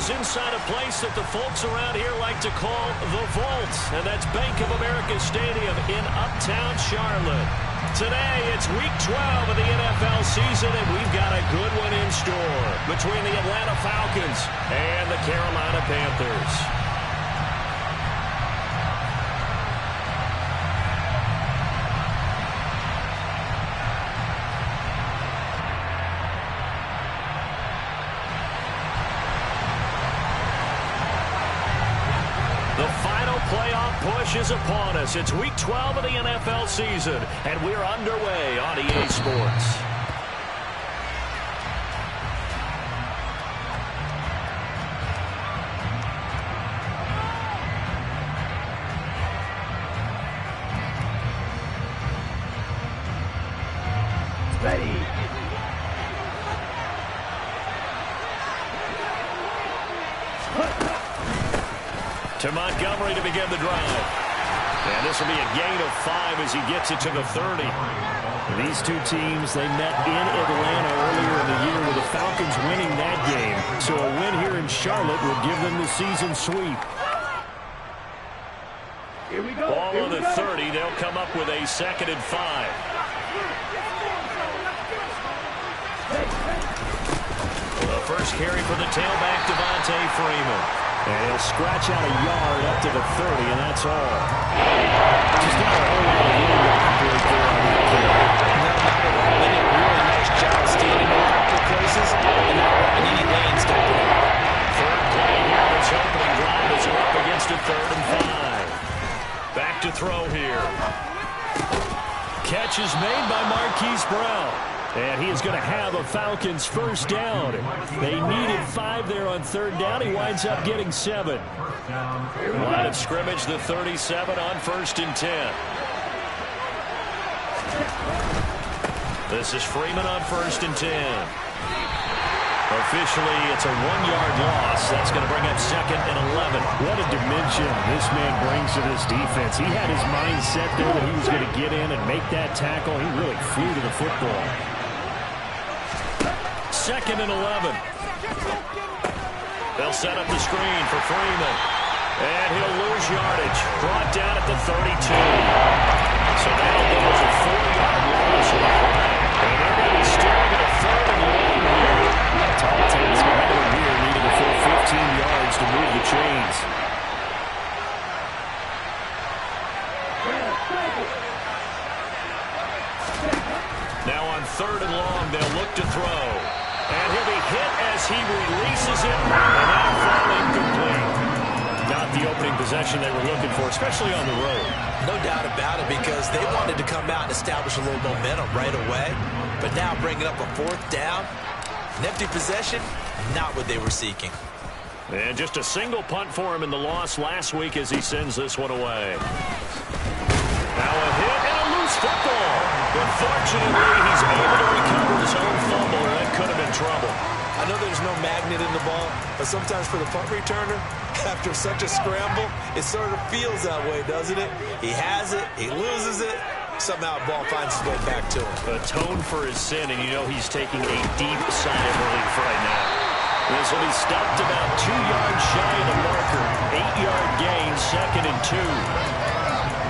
is inside a place that the folks around here like to call the Vault, and that's Bank of America Stadium in Uptown Charlotte. Today, it's Week 12 of the NFL season, and we've got a good one in store between the Atlanta Falcons and the Carolina Panthers. The final playoff push is upon us. It's Week 12 of the NFL season, and we're underway on EA Sports. Ready. To Montgomery to begin the drive. And this will be a gain of 5 as he gets it to the 30. These two teams, they met in Atlanta earlier in the year with the Falcons winning that game. So a win here in Charlotte would give them the season sweep. Here we go. Ball on the 30. They'll come up with a 2nd and 5. The first carry for the tailback, Devontae Freeman. And he'll scratch out a yard up to the 30, and that's all. Just not a whole lot of room to operate there on that carry. No, not at all. They did a really nice job standing in a couple of places and not letting any lanes to open up. Third play here. This opening drive is up against a 3rd and 5. Back to throw here. Catch is made by Marquise Brown. And he is going to have a Falcons first down. They needed 5 there on 3rd down. He winds up getting 7. Line of scrimmage, the 37 on 1st and 10. This is Freeman on 1st and 10. Officially, it's a 1-yard loss. That's going to bring up 2nd and 11. What a dimension this man brings to this defense. He had his mind set there that he was going to get in and make that tackle. He really flew to the football. 2nd and 11. They'll set up the screen for Freeman. And he'll lose yardage. Brought down at the 32. So now there's a 4-yard loss. And they're going to be staring at a 3rd and long here. Tall task ahead here, needing a full 15 yards to move the chains. Now on 3rd and long, they'll look to throw. And he'll be hit as he releases it. And that'll fall incomplete. Not the opening possession they were looking for, especially on the road. No doubt about it, because they wanted to come out and establish a little momentum right away. But now bringing up a 4th down, an empty possession, not what they were seeking. And just a single punt for him in the loss last week as he sends this one away. Now a hit and a loose football. But fortunately, he's able to recover his own fumble, or that could have been trouble. I know there's no magnet in the ball, but sometimes for the punt returner, after such a scramble, it sort of feels that way, doesn't it? He has it, he loses it, somehow the ball finds its way back to him. Atone for his sin, and you know he's taking a deep sigh of relief right now. This will be stopped about 2 yards shy of the marker. 8-yard gain, 2nd and 2.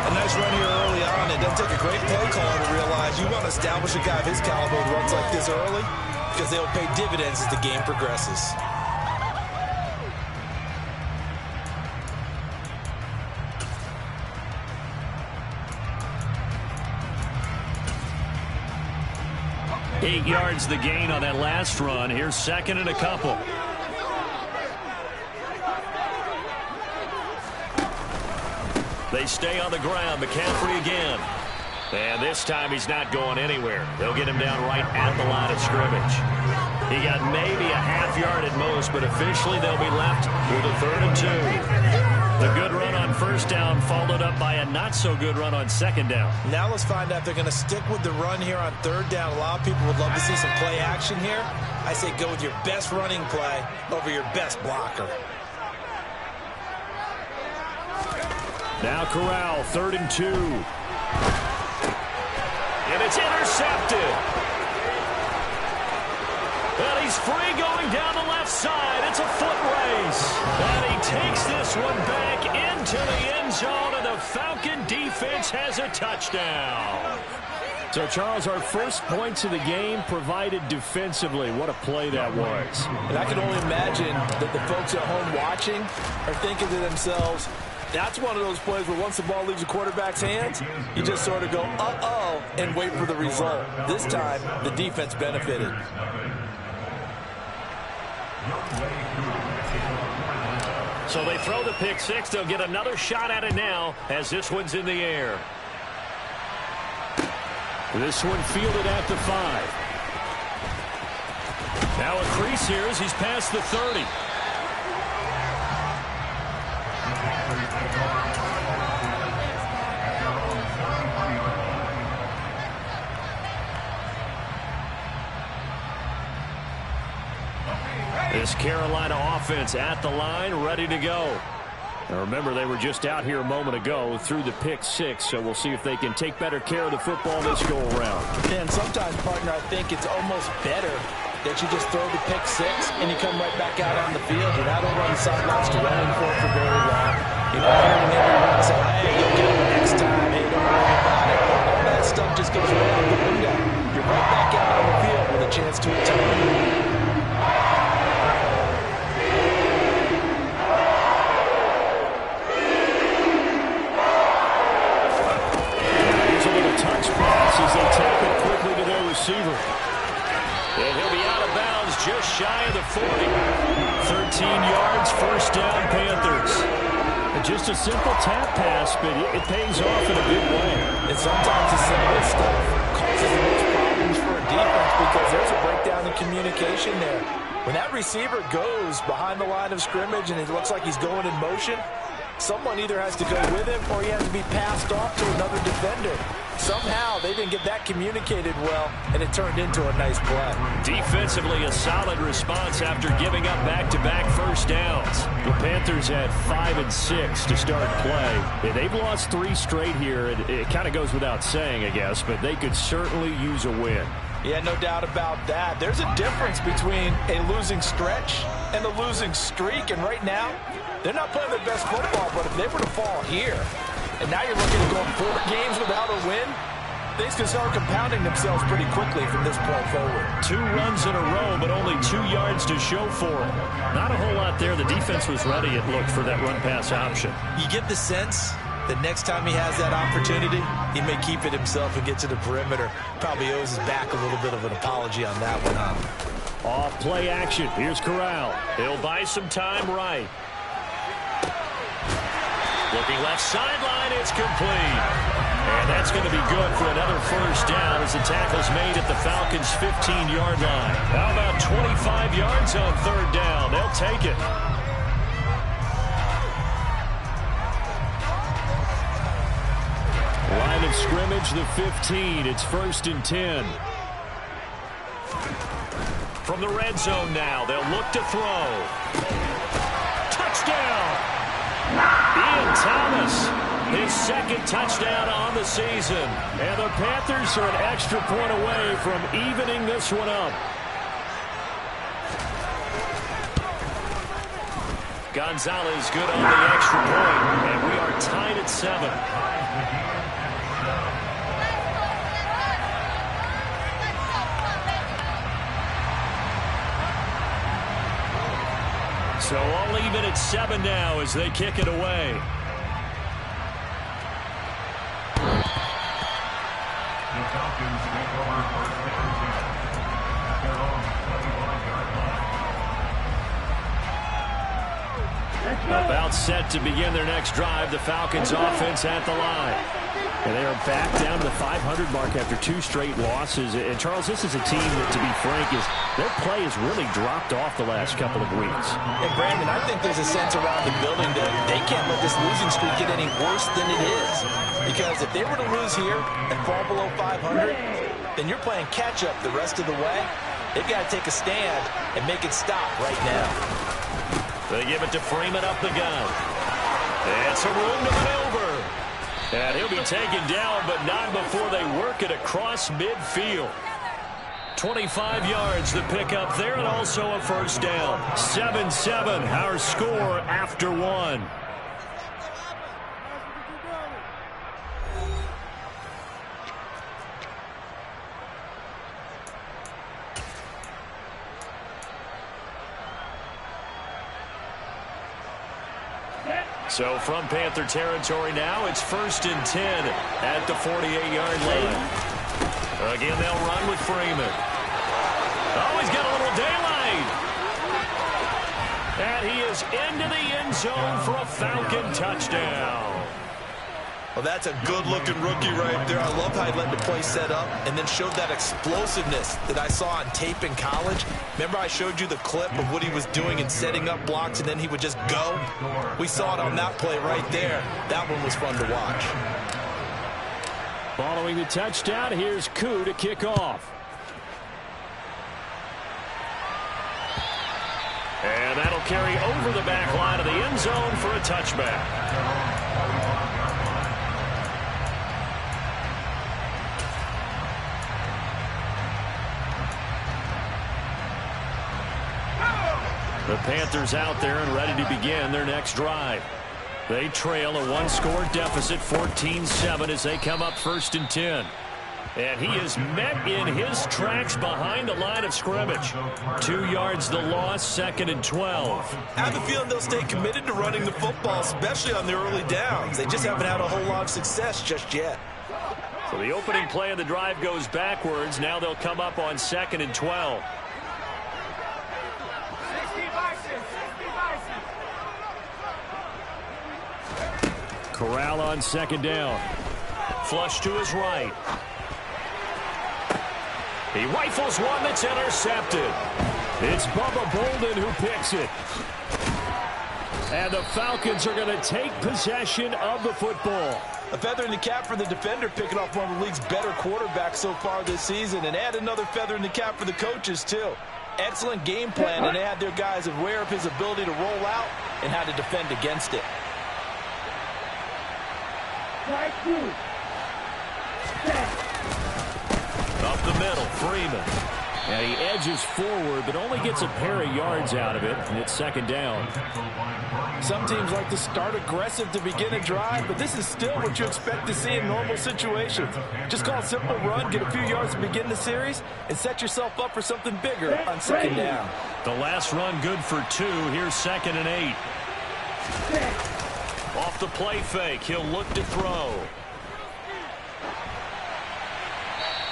A nice run here early on. It doesn't take a great play caller to realize you want to establish a guy of his caliber who runs like this early, because they'll pay dividends as the game progresses. Eight yards the gain on that last run. Here's 2nd and a couple. They stay on the ground. McCaffrey again. And this time he's not going anywhere. They'll get him down right at the line of scrimmage. He got maybe a half yard at most, but officially they'll be left with a 3rd and 2. The good run on 1st down followed up by a not-so-good run on 2nd down. Now let's find out if they're going to stick with the run here on 3rd down. A lot of people would love to see some play action here. I say go with your best running play over your best blocker. Now Corral, 3rd and 2. And it's intercepted. And he's free going down the left side. It's a foot race. And he takes this one back into the end zone, and the Falcon defense has a touchdown. So, Charles, our first points of the game provided defensively. What a play that was. And I can only imagine that the folks at home watching are thinking to themselves, that's one of those plays where once the ball leaves the quarterback's hands, you just sort of go, uh-oh, and wait for the result. This time, the defense benefited. So they throw the pick six. They'll get another shot at it now as this one's in the air. This one fielded at the 5. Now a crease here as he's past the 30. This Carolina offense at the line, ready to go. Now remember, they were just out here a moment ago through the pick six, so we'll see if they can take better care of the football this go-around. And sometimes, partner, I think it's almost better that you just throw the pick six and you come right back out on the field. You're not over on the sidelines dwelling for it for very long. You're not hearing everyone say, hey, you'll get it next time. Hey, don't worry about it. All that stuff just goes right out the window. You're right back out on the field with a chance to attack. As they tap it quickly to their receiver. And he'll be out of bounds just shy of the 40. 13 yards, first down, Panthers. And just a simple tap pass, but it pays off in a big way. And sometimes the simple stuff causes the most problems for a defense because there's a breakdown in communication there. When that receiver goes behind the line of scrimmage and it looks like he's going in motion, someone either has to go with him or he has to be passed off to another defender. Somehow they didn't get that communicated well, and it turned into a nice play. Defensively, a solid response after giving up back-to-back first downs. The Panthers had 5 and 6 to start play. They've lost 3 straight here. It kind of goes without saying, I guess, but they could certainly use a win. Yeah, no doubt about that. There's a difference between a losing stretch and a losing streak, and right now, they're not playing their best football, but if they were to fall here, and now you're looking at going 4 games without a win, things can start compounding themselves pretty quickly from this point forward. 2 runs in a row, but only 2 yards to show for it. Not a whole lot there. The defense was ready, it looked, for that run-pass option. You get the sense that next time he has that opportunity, he may keep it himself and get to the perimeter. Probably owes his back a little bit of an apology on that one, huh? Off play action. Here's Corral. He'll buy some time right. Looking left sideline, it's complete. And that's going to be good for another first down as the tackle's made at the Falcons' 15-yard line. How about 25 yards on third down? They'll take it. Line of scrimmage, the 15. It's 1st and 10. From the red zone now, they'll look to throw. Touchdown! Ian Thomas, his 2nd touchdown on the season. And the Panthers are an extra point away from evening this one up. Gonzalez good on the extra point, and we are tied at 7. So all even at 7 now as they kick it away. About set to begin their next drive. The Falcons offense at the line. And they are back down to the 500 mark after 2 straight losses. And, Charles, this is a team that, to be frank, their play has really dropped off the last couple of weeks. And, Brandon, I think there's a sense around the building that they can't let this losing streak get any worse than it is. Because if they were to lose here and fall below 500, then you're playing catch-up the rest of the way. They've got to take a stand and make it stop right now. They give it to Freeman up the gun. And some room to maneuver. And he'll be taken down, but not before they work it across midfield. 25 yards the pickup there, and also a first down. 7-7, our score after one. So from Panther territory now, it's 1st and 10 at the 48-yard line. Again, they'll run with Freeman. Oh, he's got a little daylight. And he is into the end zone for a Falcon touchdown. Well, that's a good-looking rookie right there. I love how he let the play set up and then showed that explosiveness that I saw on tape in college. Remember I showed you the clip of what he was doing and setting up blocks, and then he would just go? We saw it on that play right there. That one was fun to watch. Following the touchdown, here's Koo to kick off. And that'll carry over the back line of the end zone for a touchback. The Panthers out there and ready to begin their next drive. They trail a one-score deficit, 14-7, as they come up 1st and 10. And he is met in his tracks behind the line of scrimmage. 2 yards the loss, 2nd and 12. I have a feeling they'll stay committed to running the football, especially on the early downs. They just haven't had a whole lot of success just yet. So the opening play of the drive goes backwards. Now they'll come up on 2nd and 12. Corral on 2nd down. Flush to his right. He rifles one that's intercepted. It's Bubba Bolden who picks it. And the Falcons are going to take possession of the football. A feather in the cap for the defender, picking off one of the league's better quarterbacks so far this season, and add another feather in the cap for the coaches, too. Excellent game plan, and they had their guys aware of his ability to roll out and how to defend against it. Up the middle, Freeman. And he edges forward, but only gets a pair of yards out of it, and it's 2nd down. Some teams like to start aggressive to begin a drive, but this is still what you expect to see in normal situations. Just call a simple run, get a few yards to begin the series, and set yourself up for something bigger on 2nd down. The last run good for 2. Here's 2nd and 8. Off the play fake, he'll look to throw.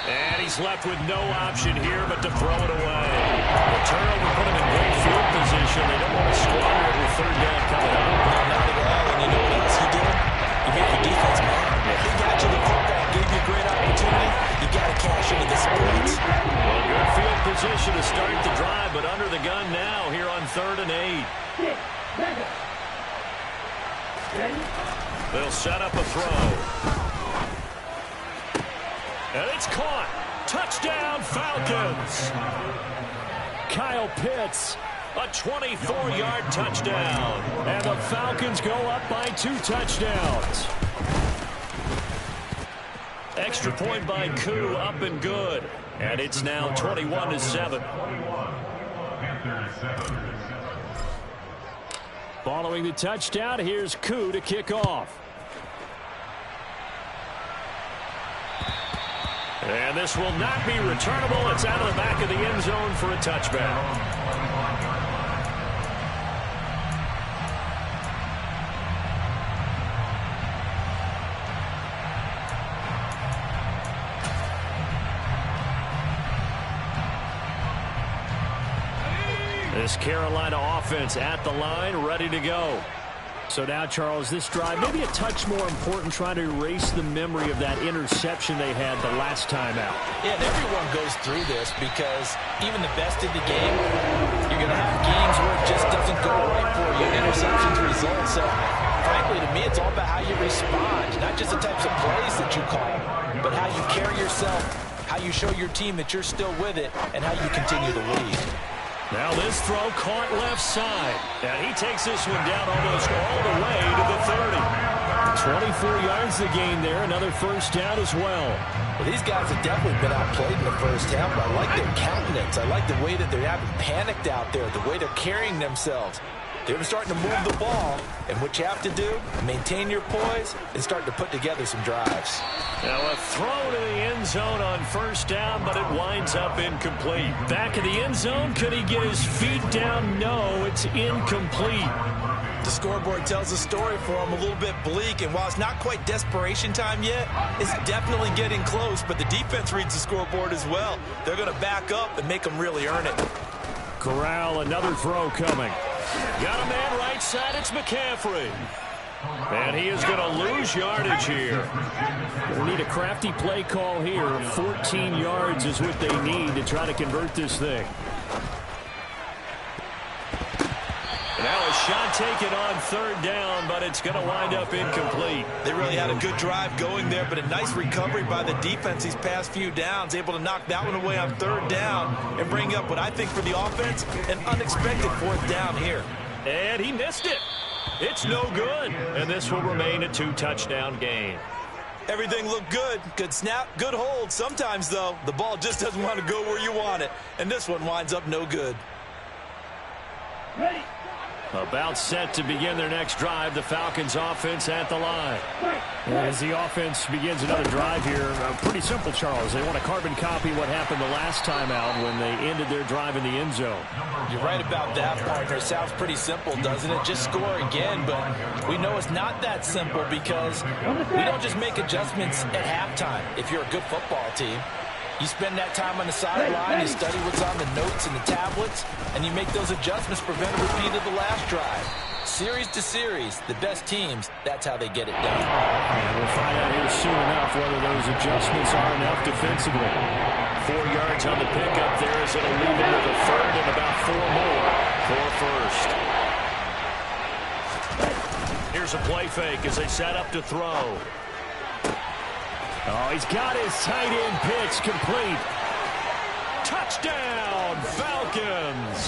And he's left with no option here but to throw it away. The turnover put him in great field position. They don't want to squander it with 3rd down coming up. Not at all. And you know what else he did? He made the defense mad. He got you the football, gave you a great opportunity. You got to cash into this point. Well, good field position to start the drive, but under the gun now here on 3rd and 8. They'll set up a throw. And it's caught. Touchdown, Falcons. Kyle Pitts, a 24-yard touchdown. And the Falcons go up by 2 touchdowns. Extra point by Koo, up and good. And it's now 21-7. Following the touchdown, here's Koo to kick off. And this will not be returnable. It's out of the back of the end zone for a touchback. This Carolina offense at the line, ready to go. So now, Charles, this drive maybe a touch more important, trying to erase the memory of that interception they had the last time out. Yeah, and everyone goes through this because even the best in the game, you're going to have games where it just doesn't go right for you. Interceptions result. So, frankly, to me, it's all about how you respond, not just the types of plays that you call, but how you carry yourself, how you show your team that you're still with it, and how you continue to lead. Now this throw caught left side. And he takes this one down almost all the way to the 30. 24 yards to gain there. Another first down as well. Well, these guys have definitely been outplayed in the first half, but I like their countenance. I like the way that they haven't panicked out there, the way they're carrying themselves. They're starting to move the ball, and what you have to do, maintain your poise and start to put together some drives. Now a throw to the end zone on first down, but it winds up incomplete. Back in the end zone, could he get his feet down? No, it's incomplete. The scoreboard tells a story for him, a little bit bleak, and while it's not quite desperation time yet, it's definitely getting close, but the defense reads the scoreboard as well. They're going to back up and make them really earn it. Corral, another throw coming. Got a man right side, it's McCaffrey. And he is going to lose yardage here. They need a crafty play call here. 14 yards is what they need to try to convert this thing. Now a shot taken on third down, but it's going to wind up incomplete. They really had a good drive going there, but a nice recovery by the defense these past few downs, able to knock that one away on third down and bring up what I think for the offense, an unexpected fourth down here. And he missed it. It's no good, and this will remain a two-touchdown game. Everything looked good. Good snap, good hold. Sometimes, though, the ball just doesn't want to go where you want it, and this one winds up no good. Ready. About set to begin their next drive, the Falcons offense at the line. As the offense begins another drive here, pretty simple, Charles. They want to carbon copy what happened the last time out when they ended their drive in the end zone. You're right about that, partner. Sounds pretty simple, doesn't it? Just score again, but we know it's not that simple because we don't just make adjustments at halftime if you're a good football team. You spend that time on the sideline, you study what's on the notes and the tablets, and you make those adjustments to prevent a repeat of the last drive. Series to series, the best teams, that's how they get it done. And we'll find out here soon enough whether those adjustments are enough defensively. 4 yards on the pickup there as it'll leave it with a third and about 4 more for first. Here's a play fake as they set up to throw. Oh, he's got his tight end pitch complete. Touchdown, Falcons.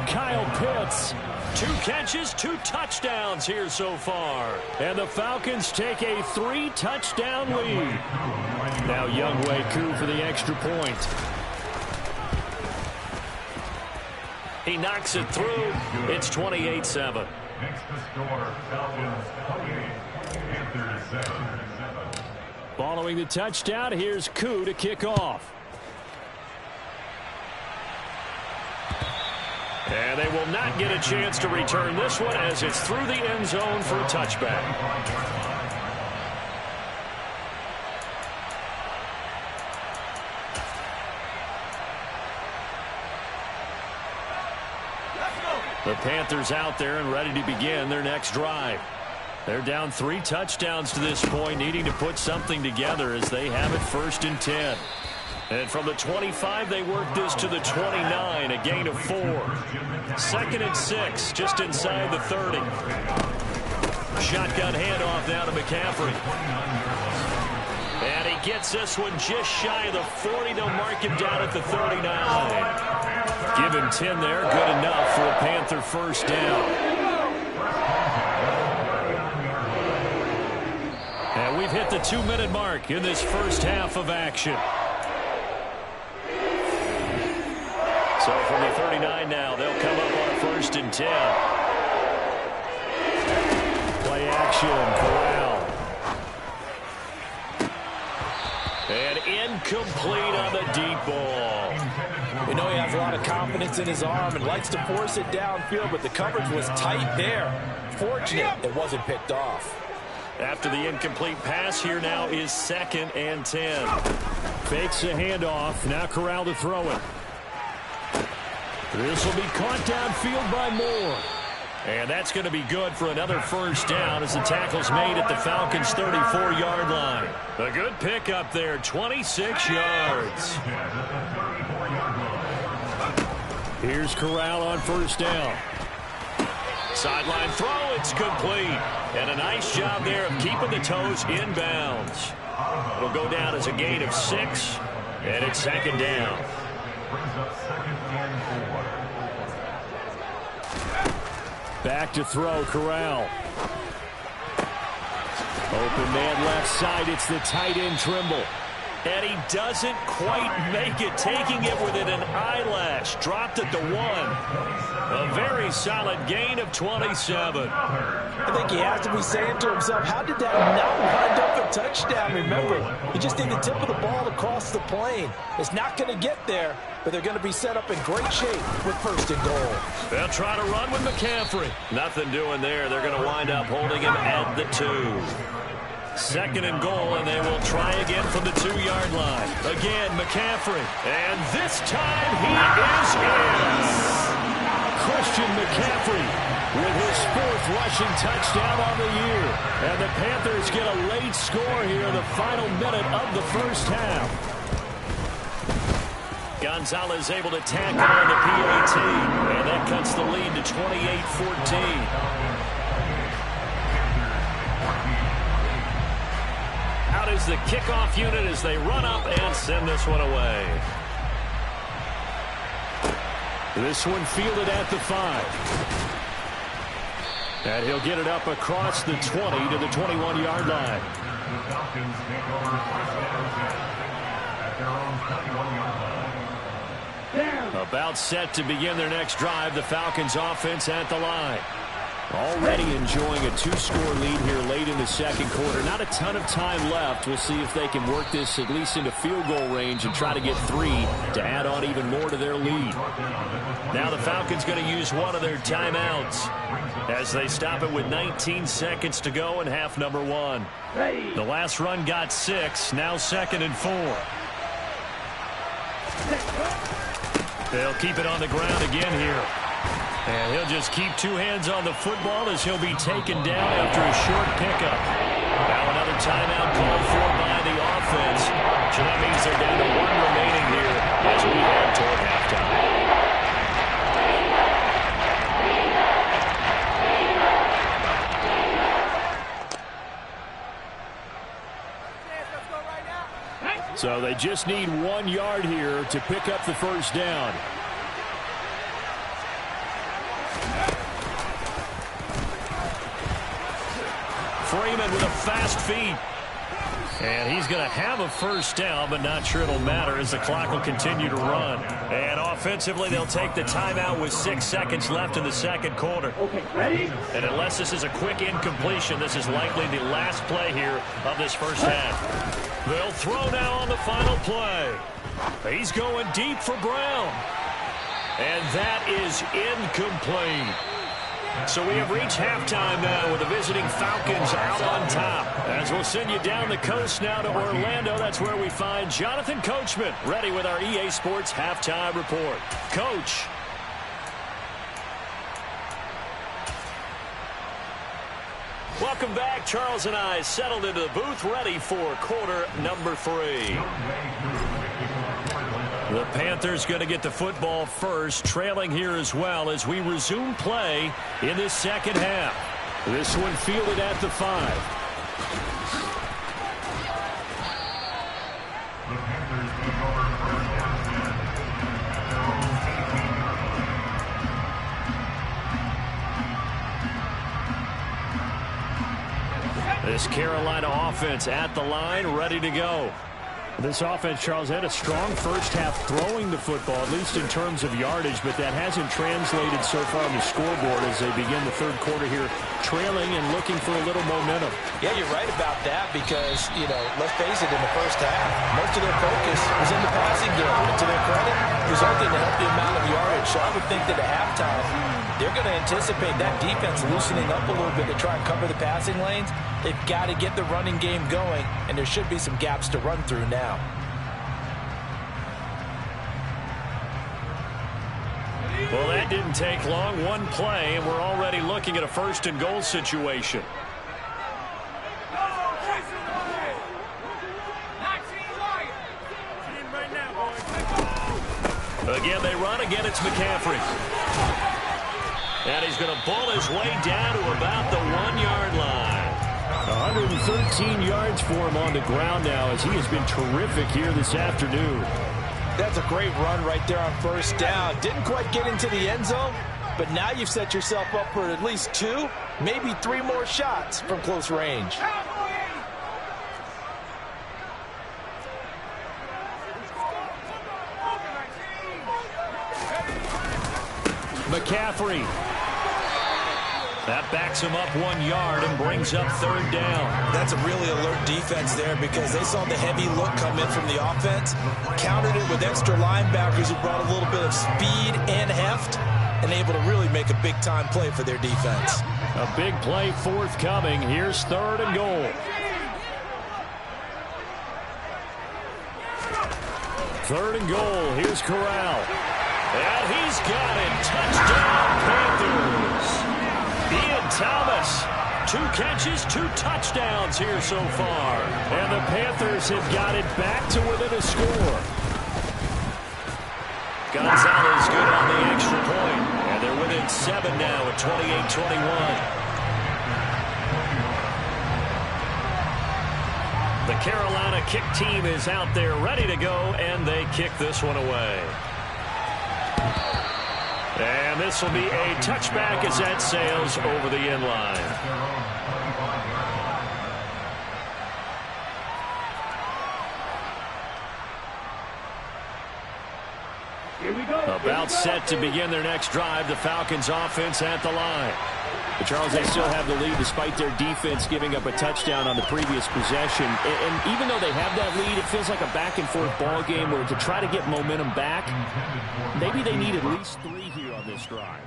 Kyle Pitts, 2 catches, 2 touchdowns here so far. And the Falcons take a 3-touchdown lead. Now Younghoe Koo for the extra point. He knocks it through. It's 28-7. Next to score, Falcons 28, Panthers 7. Following the touchdown, here's Koo to kick off. And they will not get a chance to return this one as it's through the end zone for a touchback. The Panthers out there and ready to begin their next drive. They're down 3 touchdowns to this point, needing to put something together as they have it 1st and 10. And from the 25, they work this to the 29, a gain of 4. 2nd and 6, just inside the 30. Shotgun handoff now to McCaffrey. And he gets this one just shy of the 40. They'll mark him down at the 39. Give him 10 there, good enough for a Panther first down. And we've hit the 2-minute mark in this first half of action. So from the 39 now, they'll come up on a 1st and 10. Play action, Corral. And incomplete on the deep ball. We know he has a lot of confidence in his arm and likes to force it downfield, but the coverage was tight there. Fortunate it wasn't picked off. After the incomplete pass, here now is 2nd and 10. Fakes a handoff. Now Corral to throw it. This will be caught downfield by Moore. And that's going to be good for another first down as the tackle's made at the Falcons' 34-yard line. A good pickup there, 26 yards. Here's Corral on first down. Sideline throw, it's complete. And a nice job there of keeping the toes inbounds. It'll go down as a gain of 6, and it's 2nd down. Back to throw, Corral. Open man left side. It's the tight end Trimble. And he doesn't quite make it, taking it within an eyelash. Dropped at the 1. A very solid gain of 27. I think he has to be saying to himself, how did that not wind up a touchdown? Remember, he just need the tip of the ball across the plane. It's not going to get there, but they're going to be set up in great shape with 1st and goal. They'll try to run with McCaffrey. Nothing doing there. They're going to wind up holding him at the 2. 2nd and goal, and they will try again from the 2-yard line. Again, McCaffrey. And this time he is in. Christian McCaffrey with his 4th rushing touchdown on the year. And the Panthers get a late score here in the final minute of the first half. Gonzalez able to tackle on the PAT. And that cuts the lead to 28-14. Out is the kickoff unit as they run up and send this one away. This one fielded at the 5. And he'll get it up across the 20 to the 21-yard line. The Falcons take over first down at their own 21-yard line. About set to begin their next drive. The Falcons offense at the line. Already enjoying a 2-score lead here late in the 2nd quarter. Not a ton of time left. We'll see if they can work this at least into field goal range and try to get 3 to add on even more to their lead. Now the Falcons going to use one of their timeouts as they stop it with 19 seconds to go in half number 1. The last run got 6. Now 2nd and 4. They'll keep it on the ground again here. And he'll just keep 2 hands on the football as he'll be taken down after a short pickup. Now another timeout called for by the offense. So that means they're down to 1 remaining here as we head toward halftime. So they just need 1 yard here to pick up the first down. Freeman with a fast feet. And he's going to have a first down, but not sure it'll matter as the clock will continue to run. And offensively, they'll take the timeout with 6 seconds left in the 2nd quarter. Okay, ready? And unless this is a quick incompletion, this is likely the last play here of this first half. They'll throw now on the final play. He's going deep for Brown. And that is incomplete. So we have reached halftime now with the visiting Falcons out on top. As we'll send you down the coast now to Orlando. That's where we find Jonathan Coachman ready with our EA Sports halftime report. Coach. Welcome back. Charles and I settled into the booth ready for quarter number 3. The Panthers going to get the football first, trailing here as well as we resume play in this 2nd half. This one fielded at the 5. The Panthers take over first down at their own 18-yard line. This Carolina offense at the line, ready to go. This offense, Charles, had a strong first half throwing the football, at least in terms of yardage, but that hasn't translated so far on the scoreboard as they begin the 3rd quarter here, trailing and looking for a little momentum. Yeah, you're right about that because, let's face it, in the first half, most of their focus was in the passing game. And to their credit, resulting in a healthy amount of yardage. So I would think that at halftime, they're going to anticipate that defense loosening up a little bit to try and cover the passing lanes. They've got to get the running game going, and there should be some gaps to run through now. Well, that didn't take long. 1 play, and we're already looking at a 1st and goal situation. Again, they run. Again, it's McCaffrey. And he's going to bull his way down to about the 1-yard line. 113 yards for him on the ground now as he has been terrific here this afternoon. That's a great run right there on first down. Didn't quite get into the end zone, but now you've set yourself up for at least 2, maybe 3 more shots from close range. McCaffrey. That backs him up 1 yard and brings up third down. That's a really alert defense there because they saw the heavy look come in from the offense, countered it with extra linebackers who brought a little bit of speed and heft, and able to really make a big-time play for their defense. A big play forthcoming. Here's third and goal. Third and goal. Here's Corral. And he's got it. Touchdown, Panthers. Ian Thomas, 2 catches, 2 touchdowns here so far. And the Panthers have got it back to within a score. Gonzalez good on the extra point. And they're within 7 now at 28-21. The Carolina kick team is out there ready to go, and they kick this one away. And this will be a touchback as that sails over the end line. Here we go. About set to begin their next drive, the Falcons offense at the line. But Charles, they still have the lead despite their defense giving up a touchdown on the previous possession. And even though they have that lead, it feels like a back-and-forth ball game where to try to get momentum back, maybe they need at least 3 here on this drive.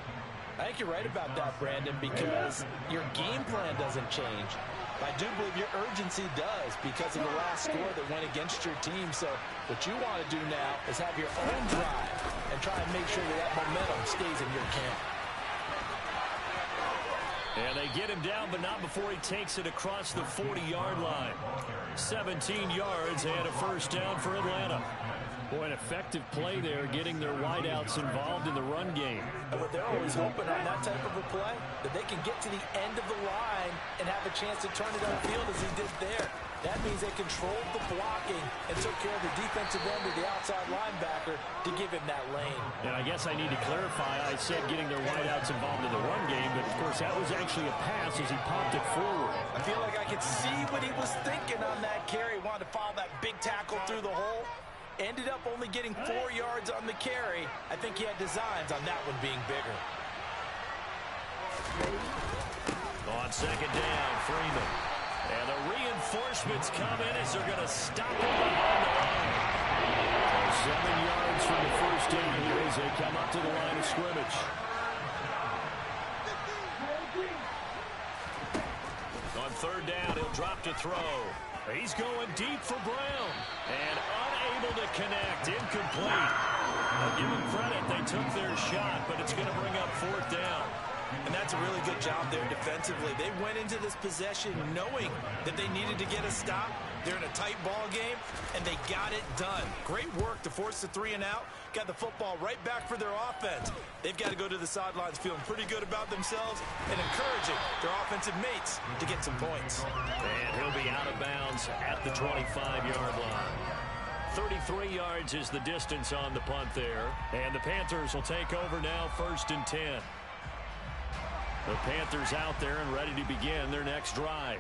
I think you're right about that, Brandon, because your game plan doesn't change. I do believe your urgency does because of the last score that went against your team. So what you want to do now is have your own drive and try and make sure that momentum stays in your camp. And they get him down, but not before he takes it across the 40-yard line. 17 yards and a first down for Atlanta. Boy, an effective play there, getting their wideouts involved in the run game. And what they're always hoping on that type of a play, that they can get to the end of the line and have a chance to turn it upfield as he did there. That means they controlled the blocking and took care of the defensive end of the outside linebacker to give him that lane. And I guess I need to clarify, I said getting their wideouts involved in the run game, but of course that was actually a pass as he popped it forward. I feel like I could see what he was thinking on that carry. Wanted to follow that big tackle through the hole. Ended up only getting 4 yards on the carry. I think he had designs on that one being bigger. On second down, Freeman. And the reinforcements come in as they're going to stop him behind the line. 7 yards from the first down here as they come up to the line of scrimmage. On third down, he'll drop to throw. He's going deep for Brown. And unable to connect. Incomplete. I'll give him credit. They took their shot, but it's going to bring up fourth down. And that's a really good job there defensively. They went into this possession knowing that they needed to get a stop. They're in a tight ball game, and they got it done. Great work to force the 3 and out. Got the football right back for their offense. They've got to go to the sidelines feeling pretty good about themselves and encouraging their offensive mates to get some points. And he'll be out of bounds at the 25-yard line. 33 yards is the distance on the punt there. And the Panthers will take over now, 1st and 10. The Panthers out there and ready to begin their next drive.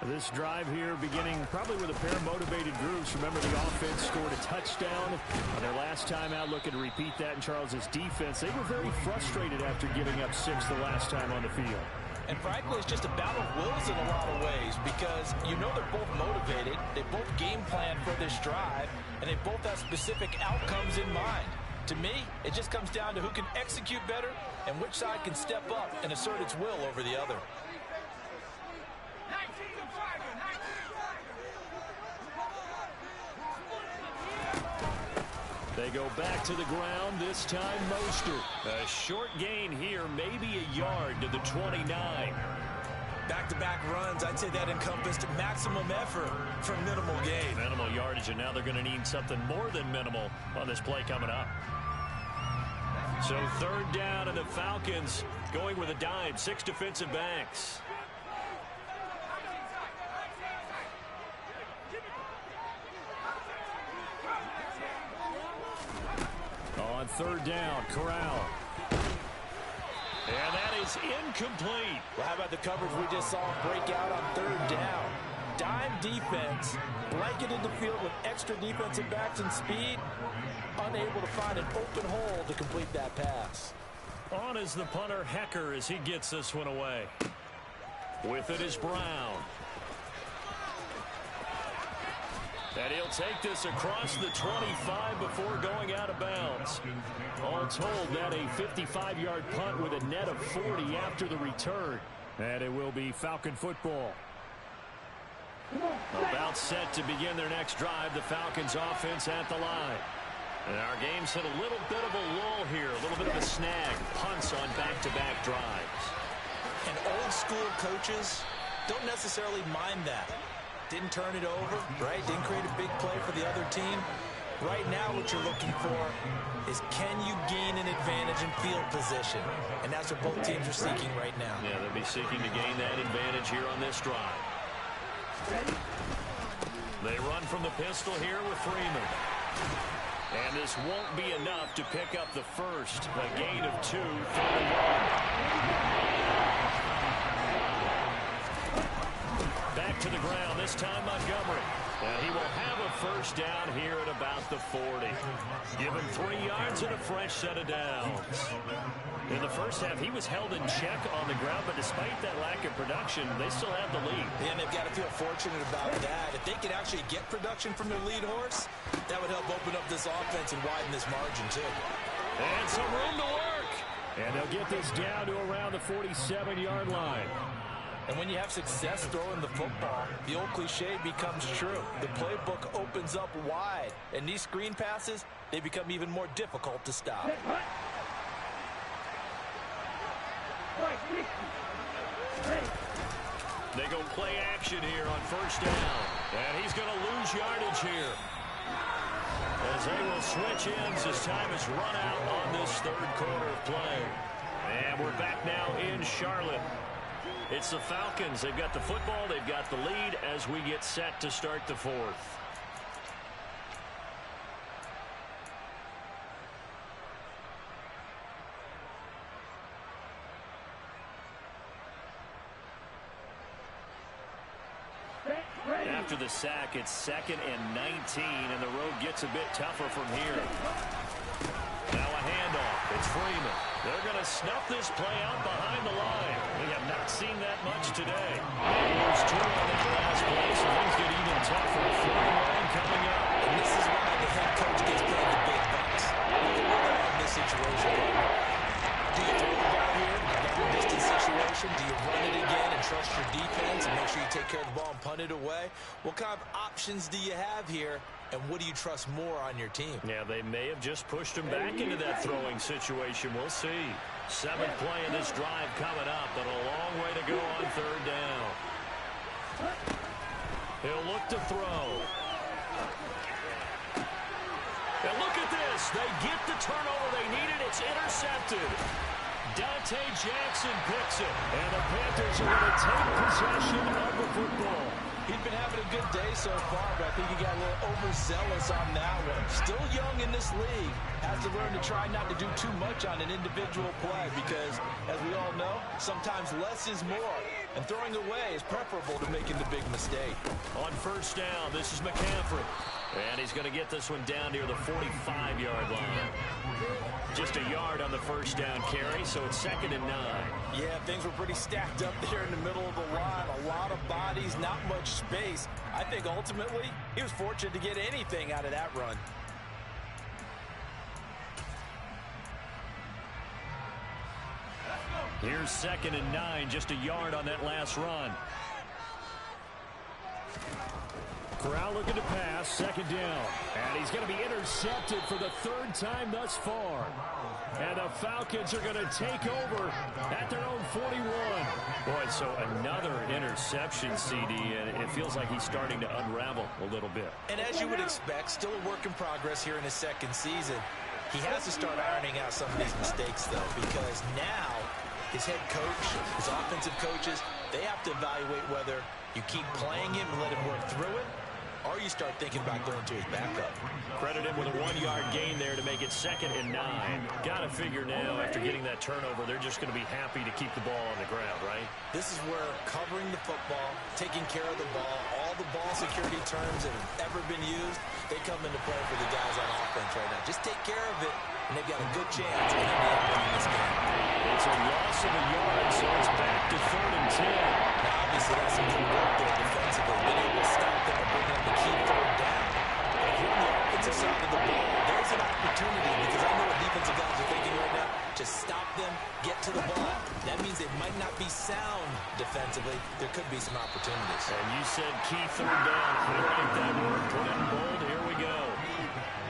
This drive here beginning probably with a pair of motivated groups. Remember, the offense scored a touchdown on their last time out, looking to repeat that in Charles's defense. They were very frustrated after giving up 6 the last time on the field. And frankly, it's just a battle of wills in a lot of ways because you know they're both motivated, they both game plan for this drive, and they both have specific outcomes in mind. To me, it just comes down to who can execute better and which side can step up and assert its will over the other. They go back to the ground, this time Mostert. A short gain here, maybe a yard to the 29. Back-to-back runs, I'd say that encompassed maximum effort for minimal gain. Minimal yardage, and now they're going to need something more than minimal on this play coming up. So third down, and the Falcons going with a dime, 6 defensive backs. On third down, Corral. And that is incomplete. Well, how about the coverage we just saw break out on third down? Dime defense, blanketed the field with extra defensive backs and speed, unable to find an open hole to complete that pass. On is the punter, Hecker, as he gets this one away. With it is Brown. And he'll take this across the 25 before going out of bounds. All told, that a 55-yard punt with a net of 40 after the return. And it will be Falcon football. About set to begin their next drive, the Falcons offense at the line. And our game's hit a little bit of a lull here, a little bit of a snag. Punts on back-to-back drives. And old-school coaches don't necessarily mind that. Didn't turn it over, right? Didn't create a big play for the other team. Right now what you're looking for is, can you gain an advantage in field position? And that's what both teams are seeking right now. Yeah, they'll be seeking to gain that advantage here on this drive. They run from the pistol here with Freeman. And this won't be enough to pick up the first. A gain of 2, 3 and 1. Back to the ground, this time Montgomery. And he will have a first down here at about the 40. Given 3 yards and a fresh set of downs. In the first half, he was held in check on the ground, but despite that lack of production, they still have the lead. And they've got to feel fortunate about that. If they could actually get production from their lead horse, that would help open up this offense and widen this margin, too. And some room to work. And they'll get this down to around the 47-yard line. And when you have success throwing the football, the old cliche becomes true. The playbook opens up wide. And these screen passes, they become even more difficult to stop. They go play action here on first down. And he's going to lose yardage here. As they will switch ends as time is run out on this third quarter of play. And we're back now in Charlotte. It's the Falcons. They've got the football. They've got the lead as we get set to start the fourth. After the sack, it's 2nd and 19, and the road gets a bit tougher from here. Now a handoff. It's Freeman. They're going to snuff this play out behind the line. We have not seen that much today. They lose 2 on that last play, so things get even tougher. 4-1 coming up. And this is why the head coach gets paid the big bucks. In this situation, do you throw the ball here? Long distance situation. Do you run it again and trust your defense and make sure you take care of the ball and punt it away? What kind of options do you have here? And what do you trust more on your team? Yeah, they may have just pushed him back into that throwing situation. We'll see. 7th play in this drive coming up, but a long way to go on third down. He'll look to throw. And look at this. They get the turnover they needed. It's intercepted. Dante Jackson picks it. And the Panthers are going to take possession of the football. He's been having a good day so far, but I think he got a little overzealous on that one. Still young in this league. Has to learn to try not to do too much on an individual play because, as we all know, sometimes less is more. And throwing away is preferable to making the big mistake. On first down, this is McCaffrey. And he's going to get this one down near the 45-yard line. Just a yard on the first down carry, so it's 2nd and 9. Yeah, things were pretty stacked up there in the middle of the line. A lot of bodies, not much space. I think ultimately he was fortunate to get anything out of that run. Here's 2nd and 9, just a yard on that last run. Corral looking to pass, 2nd down. And he's going to be intercepted for the 3rd time thus far. And the Falcons are going to take over at their own 41. Boy, so another interception, CD, and it feels like he's starting to unravel a little bit. And as you would expect, still a work in progress here in his 2nd season. He has to start ironing out some of these mistakes, though, because now his head coach, his offensive coaches, they have to evaluate whether you keep playing him and let him work through it, or you start thinking about going to his backup. Credit him with a 1-yard gain there to make it 2nd and 9. Got to figure now, after getting that turnover, they're just going to be happy to keep the ball on the ground, right? This is where covering the football, taking care of the ball, all the ball security terms that have ever been used, they come into play for the guys on offense right now. Just take care of it, and they've got a good chance of winning this game. It's a loss of a yard, so it's back to 3rd and 10. Now, obviously, that's some good work there defensively. Being able to stop them and bring them the key 3rd down. But if you're on the offensive side of the ball, there's an opportunity, because I know what defensive guys are thinking right now. Just stop them, get to the ball. That means they might not be sound defensively. There could be some opportunities. And you said key 3rd down. Highlight that word. Put it in bold. Here we go.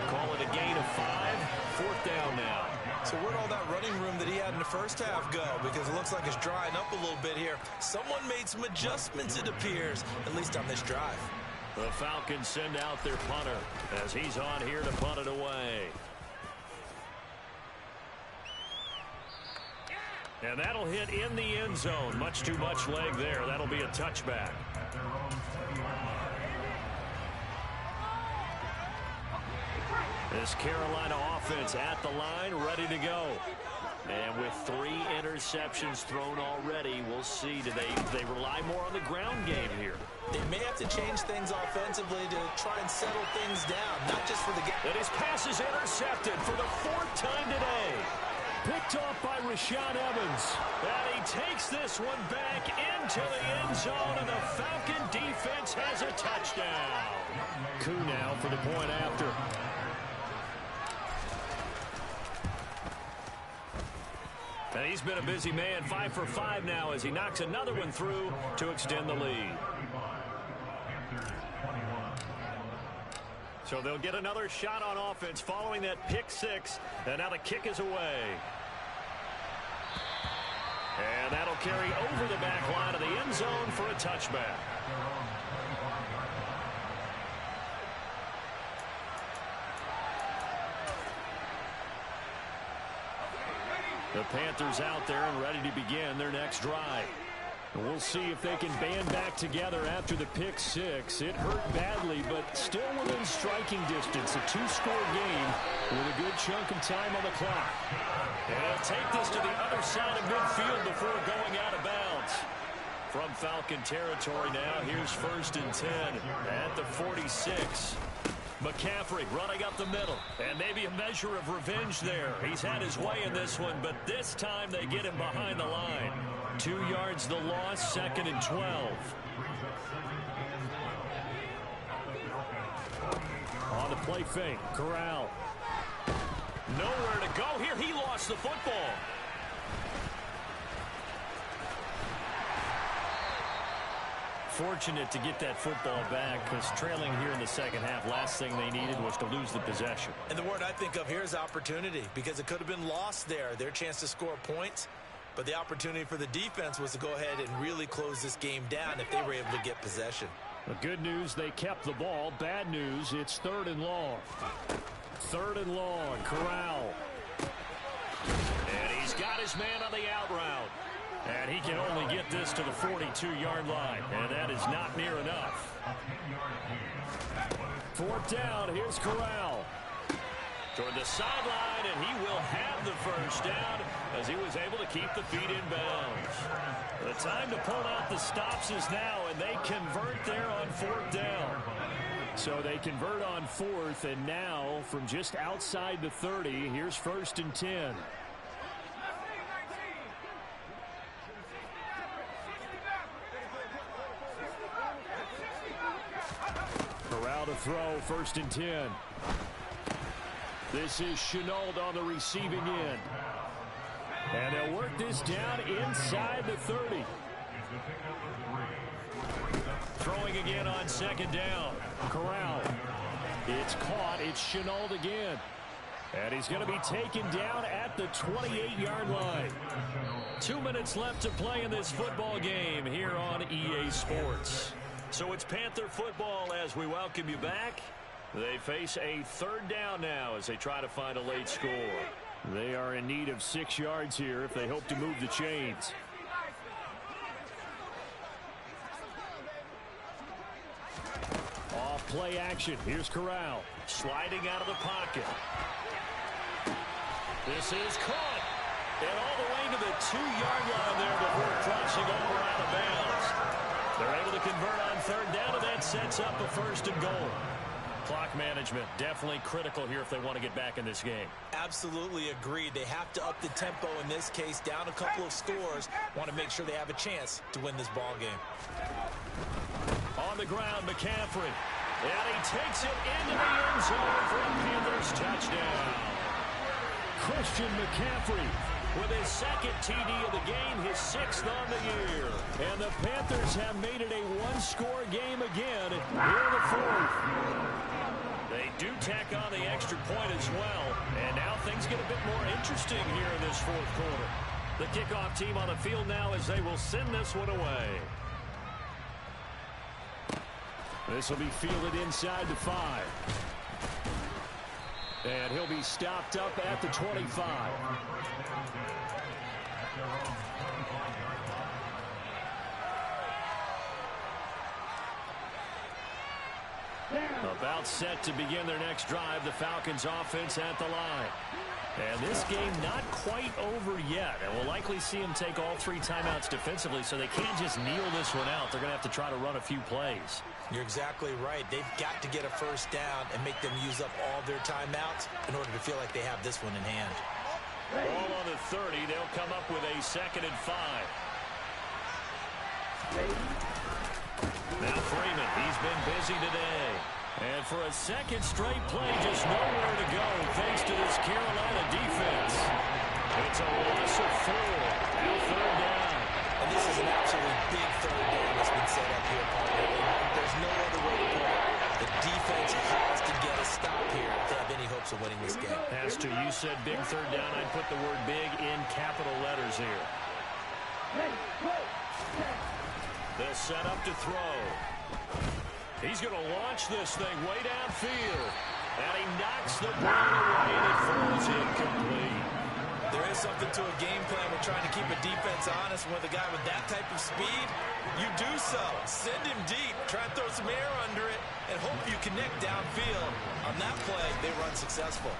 Call it a gain of 5. 4th down now. So where'd all that running room that he had in the first half go? Because it looks like it's drying up a little bit here. Someone made some adjustments, it appears, at least on this drive. The Falcons send out their punter as he's on here to punt it away. And that'll hit in the end zone. Much too much leg there. That'll be a touchback. This Carolina offense at the line, ready to go. And with 3 interceptions thrown already, we'll see. Do they rely more on the ground game here? They may have to change things offensively to try and settle things down, not just for the game. And his pass is intercepted for the 4th time today. Picked off by Rashaan Evans. And he takes this one back into the end zone, and the Falcon defense has a touchdown. Koo now for the point after. And he's been a busy man, 5 for 5 now as he knocks another one through to extend the lead. So they'll get another shot on offense following that pick 6, and now the kick is away. And that'll carry over the back line of the end zone for a touchback. The Panthers out there and ready to begin their next drive. And we'll see if they can band back together after the pick 6. It hurt badly, but still within striking distance. A 2-score game with a good chunk of time on the clock. And he'll take this to the other side of midfield before going out of bounds. From Falcon territory now, here's 1st and 10 at the 46. McCaffrey running up the middle, and maybe a measure of revenge there. He's had his way in this one, but this time they get him behind the line. 2 yards the loss, 2nd and 12. On the play fake, Corral. Nowhere to go here. He lost the football. Fortunate to get that football back, because trailing here in the 2nd half, last thing they needed was to lose the possession. And the word I think of here is opportunity, because it could have been lost there. Their chance to score points, but the opportunity for the defense was to go ahead and really close this game down if they were able to get possession. The good news, they kept the ball. Bad news, it's 3rd and long. 3rd and long, Corral. And he's got his man on the out route. And he can only get this to the 42-yard line, and that is not near enough. 4th down, here's Corral. Toward the sideline, and he will have the 1st down as he was able to keep the feet in bounds. The time to pull out the stops is now, and they convert there on 4th down. So they convert on 4th, and now from just outside the 30, here's 1st and 10. Corral to throw, 1st and 10. This is Shenault on the receiving end. And they'll work this down inside the 30. Throwing again on 2nd down. Corral. It's caught. It's Shenault again. And he's going to be taken down at the 28-yard line. 2 minutes left to play in this football game here on EA Sports. So it's Panther football as we welcome you back. They face a 3rd down now as they try to find a late score. They are in need of 6 yards here if they hope to move the chains. Off play action. Here's Corral. Sliding out of the pocket. This is caught. And all the way to the 2-yard line there before crossing over out of bounds. They're able to convert on third down, and that sets up a 1st and goal. Clock management definitely critical here if they want to get back in this game. Absolutely agreed. They have to up the tempo in this case, down a couple of scores. Want to make sure they have a chance to win this ball game. On the ground, McCaffrey. And he takes it into the end zone for a Panthers touchdown. Christian McCaffrey with his 2nd TD of the game, his 6th on the year. And the Panthers have made it a 1-score game again here in the 4th. They do tack on the extra point as well. And now things get a bit more interesting here in this 4th quarter. The kickoff team on the field now as they will send this one away. This will be fielded inside the 5. And he'll be stopped up at the 25. About set to begin their next drive, the Falcons offense at the line. And this game not quite over yet. And we'll likely see them take all 3 timeouts defensively, so they can't just kneel this one out. They're going to have to try to run a few plays. You're exactly right. They've got to get a 1st down and make them use up all their timeouts in order to feel like they have this one in hand. Ball on the 30. They'll come up with a 2nd and 5. Now Freeman, he's been busy today. And for a 2nd straight play, just nowhere to go thanks to this Carolina defense. It's a loss of 4. Now 3rd down. And this is an absolutely big 3rd down that's been set up here, partner. There's no other way to put it. The defense has to get a stop here if they have any hopes of winning this game. Has to. You said big 3rd down. I'd put the word big in capital letters here. They'll set up to throw. He's going to launch this thing way downfield. And he knocks the ball away and it falls incomplete. There is something to a game plan with trying to keep a defense honest. With a guy with that type of speed, you do so. Send him deep, try and throw some air under it, and hope you connect downfield. On that play, they run successful.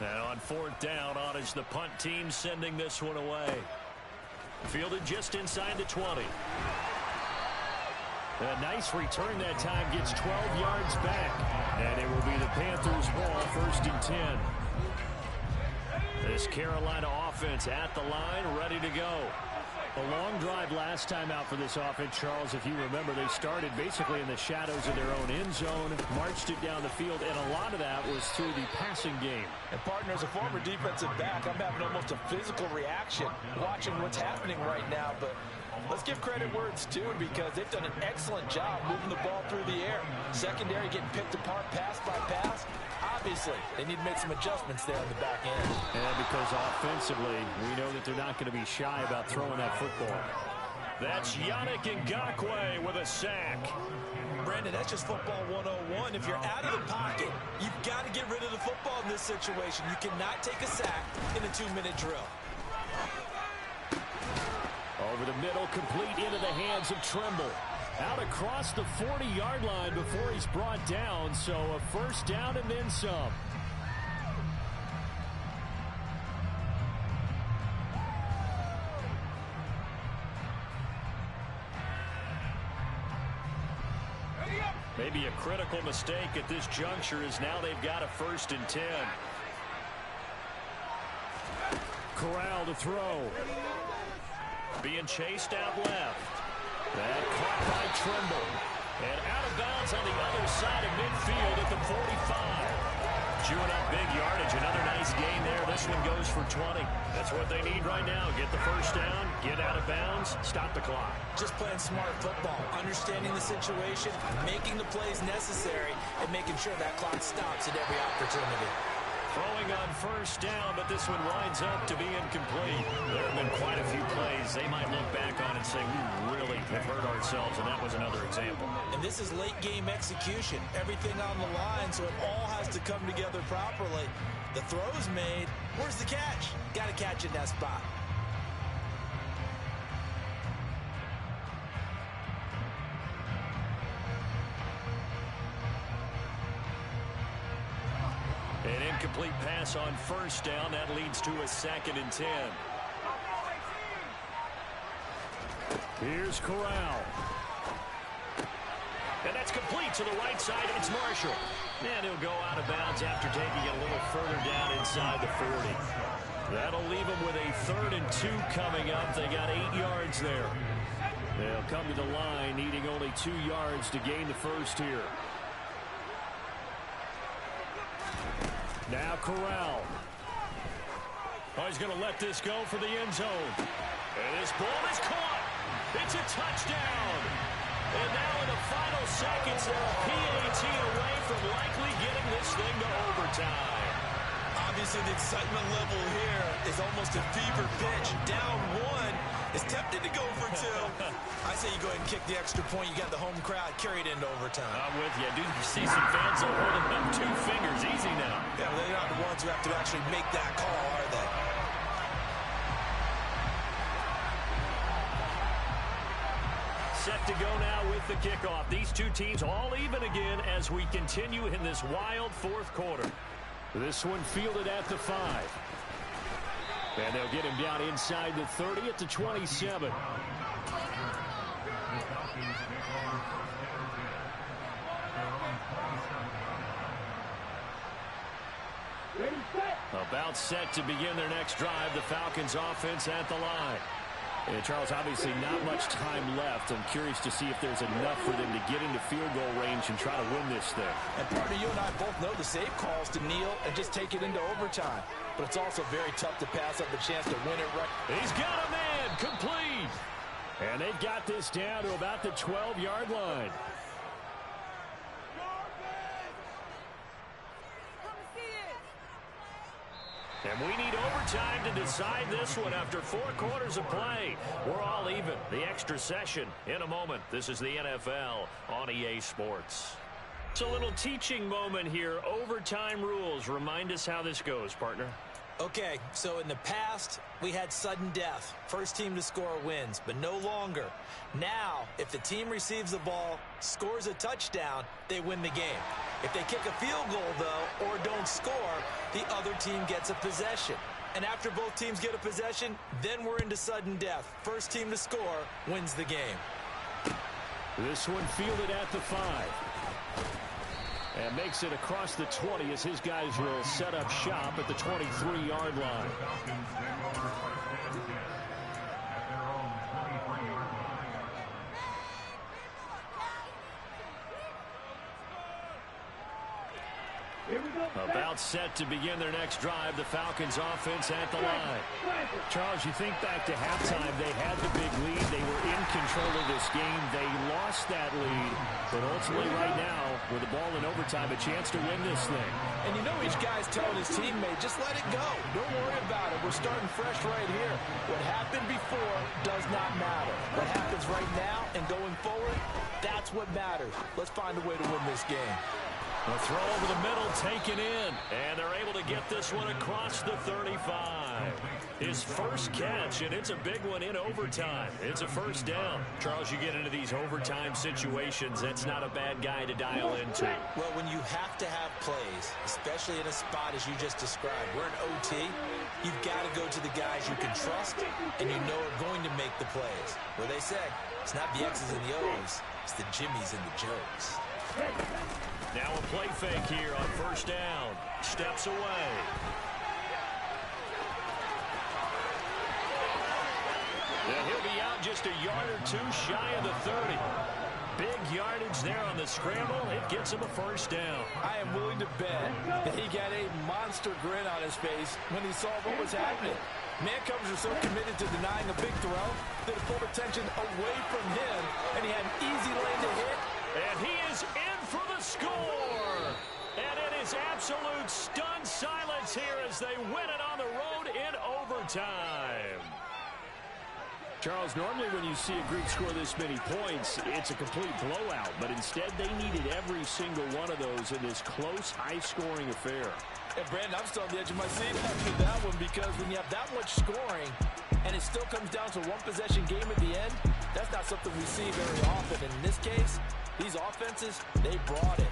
And on 4th down, on is the punt team sending this one away. Fielded just inside the 20. A nice return that time, gets 12 yards back. And it will be the Panthers' ball, 1st and 10. This Carolina offense at the line, ready to go. A long drive last time out for this offense, Charles. If you remember, they started basically in the shadows of their own end zone, marched it down the field, and a lot of that was through the passing game. And, partner, as a former defensive back, I'm having almost a physical reaction watching what's happening right now. But let's give credit where it's due, because they've done an excellent job moving the ball through the air. Secondary getting picked apart pass by pass. Obviously, they need to make some adjustments there on the back end. And because offensively, we know that they're not going to be shy about throwing that football. That's Yannick Ngakoue with a sack. Brandon, that's just football 101. If you're out of the pocket, you've got to get rid of the football in this situation. You cannot take a sack in a 2-minute drill. Over the middle, complete into the hands of Trimble. Out across the 40-yard line before he's brought down, so a 1st down and then some. Maybe a critical mistake at this juncture is now they've got a 1st and 10. Corral to throw. Being chased out left. That caught by Trimble. And out of bounds on the other side of midfield at the 45. Chewing up big yardage. Another nice gain there. This one goes for 20. That's what they need right now. Get the 1st down, get out of bounds, stop the clock. Just playing smart football, understanding the situation, making the plays necessary, and making sure that clock stops at every opportunity. Throwing on 1st down, but this one winds up to be incomplete. There have been quite a few plays they might look back on and say, we really have hurt ourselves, and that was another example. And this is late game execution. Everything on the line, so it all has to come together properly. The throw's made. Where's the catch? Got to catch in that spot. incomplete pass on first down. That leads to a 2nd and 10. Here's Corral. And that's complete to the right side. It's Marshall. And he'll go out of bounds after taking it a little further down inside the 40. That'll leave them with a 3rd and 2 coming up. They got 8 yards there. They'll come to the line needing only 2 yards to gain the first here. Now Corral. Oh, he's going to let this go for the end zone. And this ball is caught. It's a touchdown. And now in the final seconds, they're a PAT away from likely getting this thing to overtime. Obviously, the excitement level here is almost a fever pitch. Down 1 is tempted to go for 2. I say you go ahead and kick the extra point. You got the home crowd carried into overtime. I'm with you. Do you see some fans holding up 2 fingers? Easy now. Yeah, they're not the ones who have to actually make that call, are they? Set to go now with the kickoff. These 2 teams all even again as we continue in this wild 4th quarter. This one fielded at the 5. And they'll get him down inside the 30 at the 27. About set to begin their next drive. The Falcons offense at the line. And Charles, obviously not much time left. I'm curious to see if there's enough for them to get into field goal range and try to win this thing. And partner, you and I both know the safe calls to kneel and just take it into overtime. But it's also very tough to pass up the chance to win it right. He's got a man, complete. And they've got this down to about the 12-yard line. And we need overtime to decide this one after 4 quarters of play. We're all even. The extra session in a moment. This is the NFL on EA Sports. It's a little teaching moment here. Overtime rules. Remind us how this goes, partner. Okay, so in the past, we had sudden death. First team to score wins, but no longer. Now, if the team receives the ball, scores a touchdown, they win the game. If they kick a field goal, though, or don't score, the other team gets a possession. And after both teams get a possession, then we're into sudden death. First team to score wins the game. This one fielded at the 5. And makes it across the 20 as his guys will set up shop at the 23-yard line. About set to begin their next drive, the Falcons offense at the line. Charles, you think back to halftime, they had the big lead. They were in control of this game. They lost that lead. But ultimately right now, with the ball in overtime, a chance to win this thing. And you know each guy's telling his teammate, just let it go. Don't worry about it. We're starting fresh right here. What happened before does not matter. What happens right now and going forward, that's what matters. Let's find a way to win this game. A throw over the middle taken in. And they're able to get this one across the 35. His first catch, and it's a big one in overtime. It's a first down. Charles, you get into these overtime situations, that's not a bad guy to dial into. Well, when you have to have plays, especially in a spot as you just described, we're in OT, you've got to go to the guys you can trust and you know are going to make the plays. Where they say, it's not the X's and the O's, it's the Jimmies and the Joes. Now a play fake here on first down. Steps away. And he'll be out just a yard or 2 shy of the 30. Big yardage there on the scramble. It gets him a first down. I am willing to bet that he got a monster grin on his face when he saw what was happening. Man covers are so committed to denying a big throw that it pulled attention away from him, and he had an easy lane to hit. And he is in for the score. And it is absolute stunned silence here as they win it on the road in overtime. Charles, normally when you see a group score this many points, it's a complete blowout. But instead, they needed every single one of those in this close, high-scoring affair. And Brandon, I'm still on the edge of my seat after that one, because when you have that much scoring and it still comes down to one possession game at the end, that's not something we see very often. And in this case, these offenses, they brought it.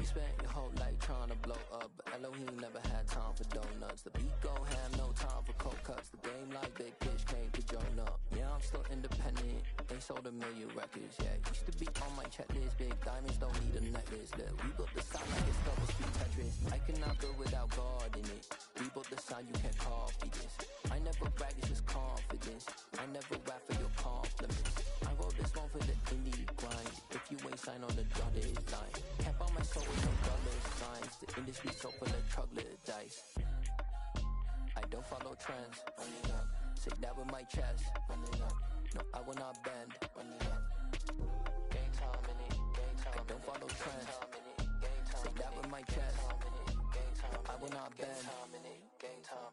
spent your whole life trying to blow up, but Elohim never had time for donuts. The beat go ham, no time for cold cuts. The game like Big Fish came to join up. Yeah, I'm still independent. They sold 1 million records. Yeah, used to be on my checklist. Big diamonds don't need a necklace. Look, we built the sound like it's double speed Tetris. I cannot build without God in it. We built the sound, you can't copy this. I never brag, it's just confidence. I never rap for your compliments. I wrote this one for the indie grind. If you ain't signed on the dotted line, can't buy my soul with no dollar signs. The industry so full of troglodytes. I don't follow trends. Run it up. Say that with my chest. Run it up. No, I will not bend. Run it up. Game time in it. Game time. I don't follow trends. Say that with my chest. No, I will not bend. Game time.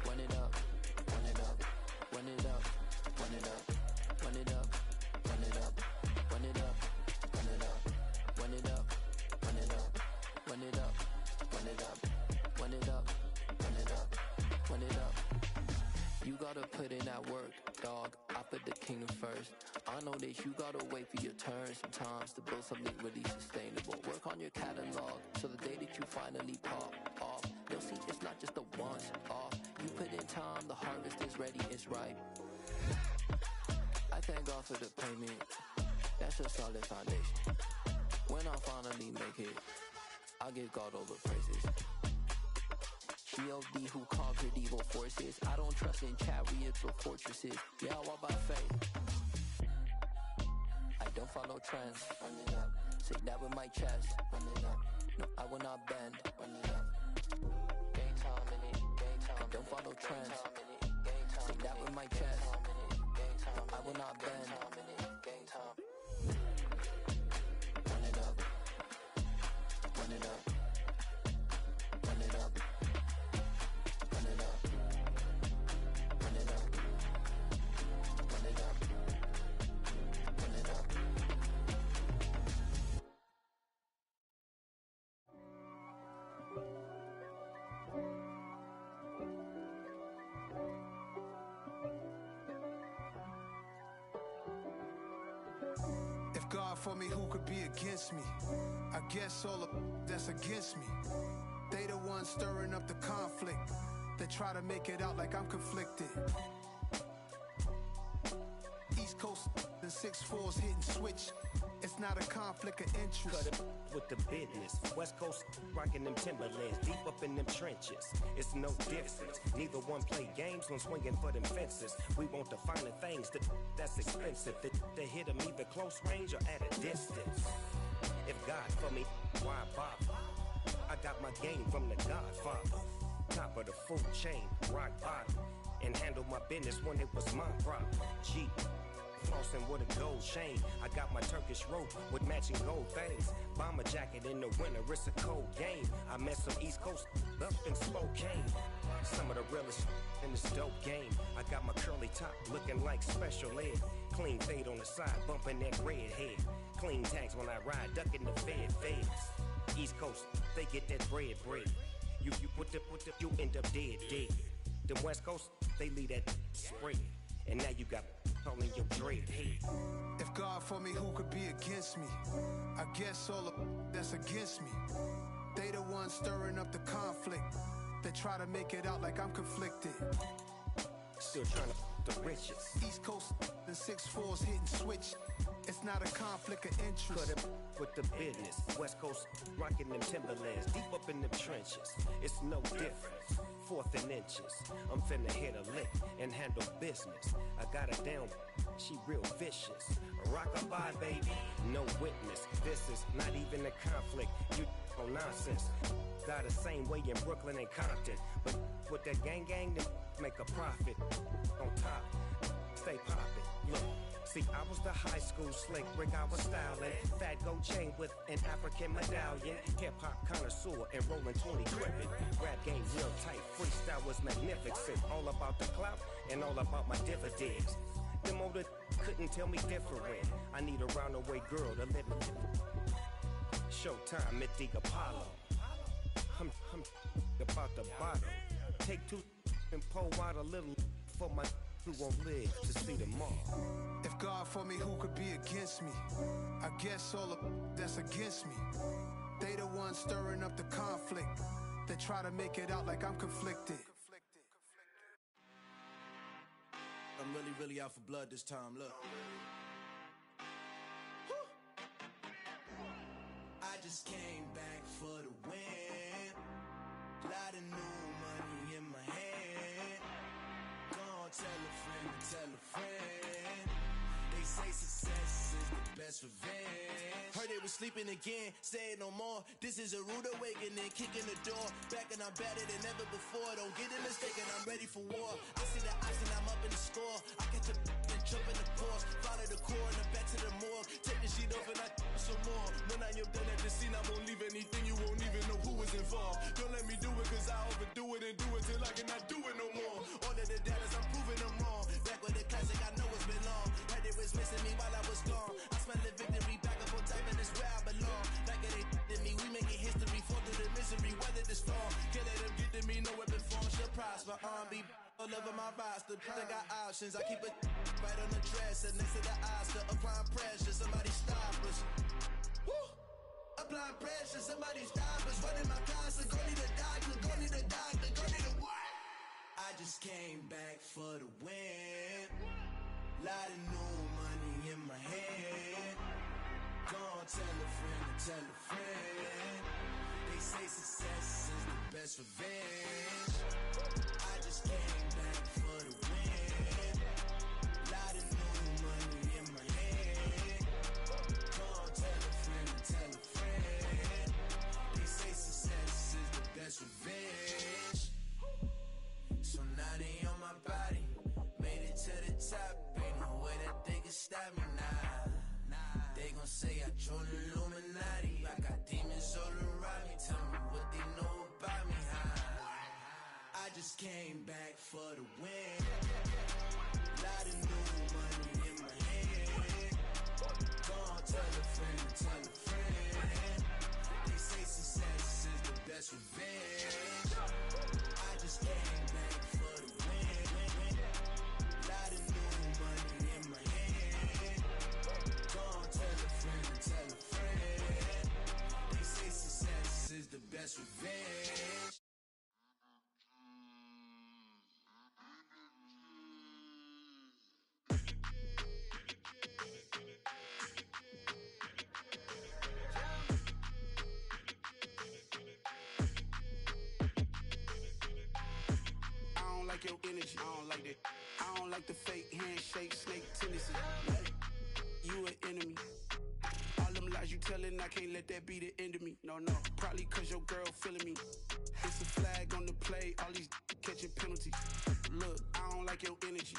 Run it up. Run it up. Run it up. Run it up. Run it up. Run it up. Run it up. Run it up. Run it up. Run it up. Run it up. Run it up. Run it up. Run it up. Run it up. You gotta put in that work, dog. I put the kingdom first. I know that you gotta wait for your turn sometimes to build something really sustainable. Work on your catalog, so the day that you finally pop off, you'll see it's not just a once off. You put in time, the harvest is ready, it's ripe. I thank God for the payment. That's a solid foundation. When I finally make it, I'll give God all the praises. G.O.D. who conquered evil forces. I don't trust in chariots or fortresses. Yeah, I walk by faith. I don't follow trends. Run it up. Say that with my chest. Run it up. No, I will not bend. Run it up. Game time in it. Game time. I don't follow trends. Say that with my chest. No, I will not bend. Game time. Run it up. Run it up. Run it up. Run it up. Run it up. Run it up. Run it up. If God for me, who could be against me? I guess all of that's against me. They the ones stirring up the conflict. They try to make it out like I'm conflicted. East Coast and 6'4's hitting switch. It's not a conflict of interest. Cut it with the business. West Coast rocking them Timberlands, deep up in them trenches. It's no difference. Neither one play games when swinging for them fences. We want the finer things that's expensive. That hit them either close range or at a distance. If God for me, why bother? I got my game from the Godfather. Top of the food chain, rock bottom. And handle my business when it was my problem. G. Flossing with a gold chain. I got my Turkish rope with matching gold things. Bomber jacket in the winter, it's a cold game. I met some East Coast up in Spokane. Some of the realest in this dope game. I got my curly top looking like special ed. Clean fade on the side, bumping that red head. Clean tags when I ride, ducking the feds. East Coast, they get that bread. You end up dead. The West Coast, they leave that spread. And now you got calling your dread head. If God for me, who could be against me? I guess all of that's against me. They the ones stirring up the conflict. They try to make it out like I'm conflicted. Still trying to the riches. East Coast and 6'4's hitting switch. It's not a conflict of interest. Cut it with the business. West Coast rocking them Timberlands, deep up in them trenches. It's no difference. 4th and inches. I'm finna hit a lick and handle business. I got her down, she real vicious. Rock-a-bye, baby, no witness. This is not even a conflict. You on nonsense. Got the same way in Brooklyn and Compton. But with that gang, then make a profit. On top, stay poppin'. Look. See, I was the high school slick Rick, I was styling. Fat gold chain with an African medallion. Hip-hop connoisseur and rolling 20 gripping. Rap game real tight, freestyle was magnificent. All about the clout and all about my dividends. Them older couldn't tell me different. I need a roundaway girl to live with. Showtime at the Apollo. I'm about the bottom. Take 2 and pour out a little for my who won't live to see tomorrow. If God for me, who could be against me? I guess all of that's against me. They the ones stirring up the conflict. They try to make it out like I'm conflicted. I'm really out for blood this time, look. I just came back for the win. Lot of new money in my hand. Gonna tell a friend. They say success is the best revenge. Heard they was sleeping again, say it no more. This is a rude awakening, kicking the door. Back and I'm better than ever before. Don't get it mistaken, I'm ready for war. I see the ice and I'm up in the score. I catch a and jump in the course. Follow the core and I'm back to the morgue. Take the sheet off and I some more. When I am done at the scene, I won't leave anything. You won't even know who was involved. Don't let me do it cause I overdo it and do it till I cannot do it no more. All of the doubters, I'm proving them wrong. Back with the classic, I know it's been long. Heard it was missing me while I was gone. I smell the victory, back up on time and it's where I belong. Like it ain't to me, we making history. Fall through the misery, weather the storm. Can't let them get to me, no weapon form should prosper. R&B all over my roster, I got options. I keep it right on the dresser, next to the Oscar. Applying pressure, somebody stop us. Woo! Applying pressure, somebody stop us. Running my closet, go need a doctor, go need a doctor, go need a what? I just came back for the win. Lot of new money in my hand. Gonna tell a friend. They say success is the best revenge. I just came back for the win. Lot of new money in my hand. Gonna tell a friend. They say success is the best revenge. So now they on my body. Made it to the top. Ain't no way that they can stop me now. They gon' say I joined the Illuminati. I got demons all around me. Tell me what they know about me, huh? I just came back for the win. Lot of new money in my hand. Gonna tell a friend. They say success is the best revenge. I just came back for the win. Lot of new money in my hand. Gonna tell a friend. They say success is the best revenge. I don't like your energy, I don't like that. I don't like the fake handshake, snake tendency. You an enemy. All them lies you telling, I can't let that be the end of me. No, probably cause your girl feeling me. It's a flag on the play, all these catching penalties. Look, I don't like your energy.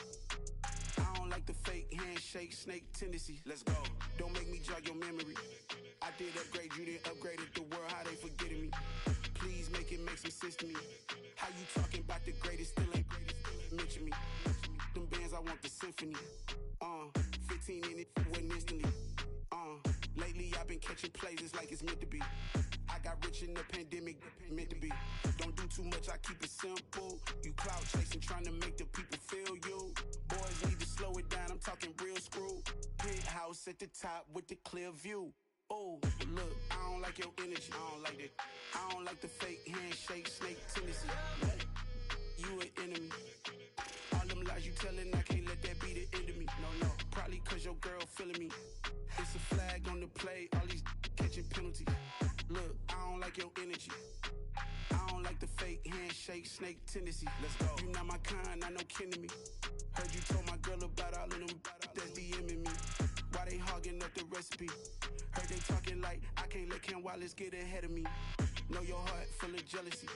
I don't like the fake handshake, snake tendency. Let's go. Don't make me jog your memory. I did upgrade, you didn't upgrade it. The world, how they forgetting me. Please make it make some sense to me. How you talking about the greatest, still ain't greatest, mention me. Them bands, I want the symphony. 15 in it, went instantly. Lately I've been catching plays, it's like it's meant to be. I got rich in the pandemic, meant to be. Don't do too much, I keep it simple. You clout chasing, trying to make the people feel you. Boys need to slow it down, I'm talking real screw. Penthouse at the top with the clear view. Oh, look, I don't like your energy, I don't like that. I don't like the fake handshake, snake tendency. You an enemy. All them lies you telling, I can't let that be the end of me. No, probably cause your girl feeling me. It's a flag on the play, all these catching penalties. Look, I don't like your energy. I don't like the fake handshake, snake tendency. Let's go. You not my kind, I know kin to me. Heard you told my girl about all of them that's DMing me. Why they hogging up the recipe? Heard they talking like I can't let Ken Wallace get ahead of me. Know your heart full of jealousy.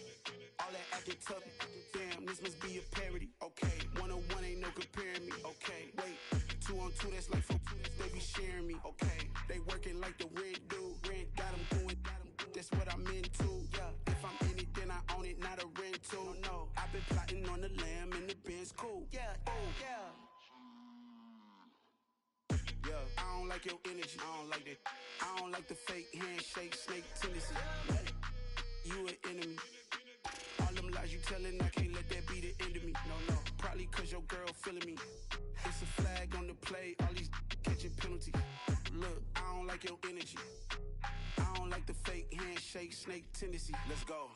All that acting tough, damn, this must be a parody. Okay, 1-on-1 ain't no comparing me. Okay, wait, 2-on-2, that's like 4, they be sharing me. Okay, they working like the rent do. Rent got them going, that's what I'm into. Yeah, if I'm in it, then I own it, not a rental. No, I've been plotting on the lamb and the Benz cool. Yeah, oh, yeah. Yeah, I don't like your energy, I don't like that. I don't like the fake handshake, snake tendency. You an enemy. All them lies you telling, I can't let that be the end of me. No, probably cause your girl feeling me. It's a flag on the play, all these catching penalties. Look, I don't like your energy. I don't like the fake handshake. handshake, snake tendency. Let's go.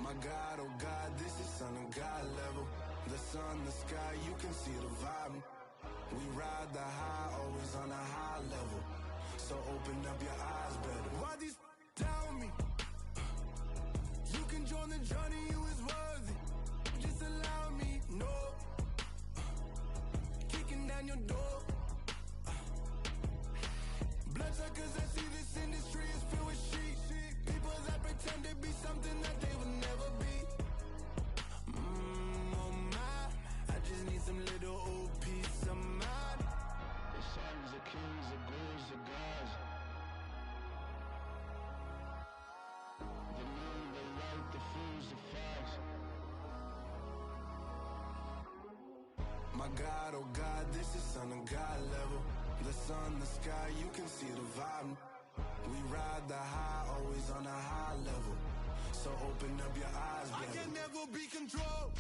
My God, oh God, this is Son of God level. The sun, the sky, you can see the vibe. We ride the high, always on a high level. So open up your eyes better. Why these tell me? You can join the journey, you is worthy. Just allow me, no. Kicking down your door. Bloodsuckers, I see this industry is filled with sheep. People that pretend to be something that they will never be. Oh my, I just need some little old peace of mind. The sons, the kings, the gurus, the gods. The moon, the light, the fools, the facts. My God, oh God, this is Son of God level. The sun, the sky, you can see the vibe. We ride the high, always on a high level. So open up your eyes, baby. I can never be controlled.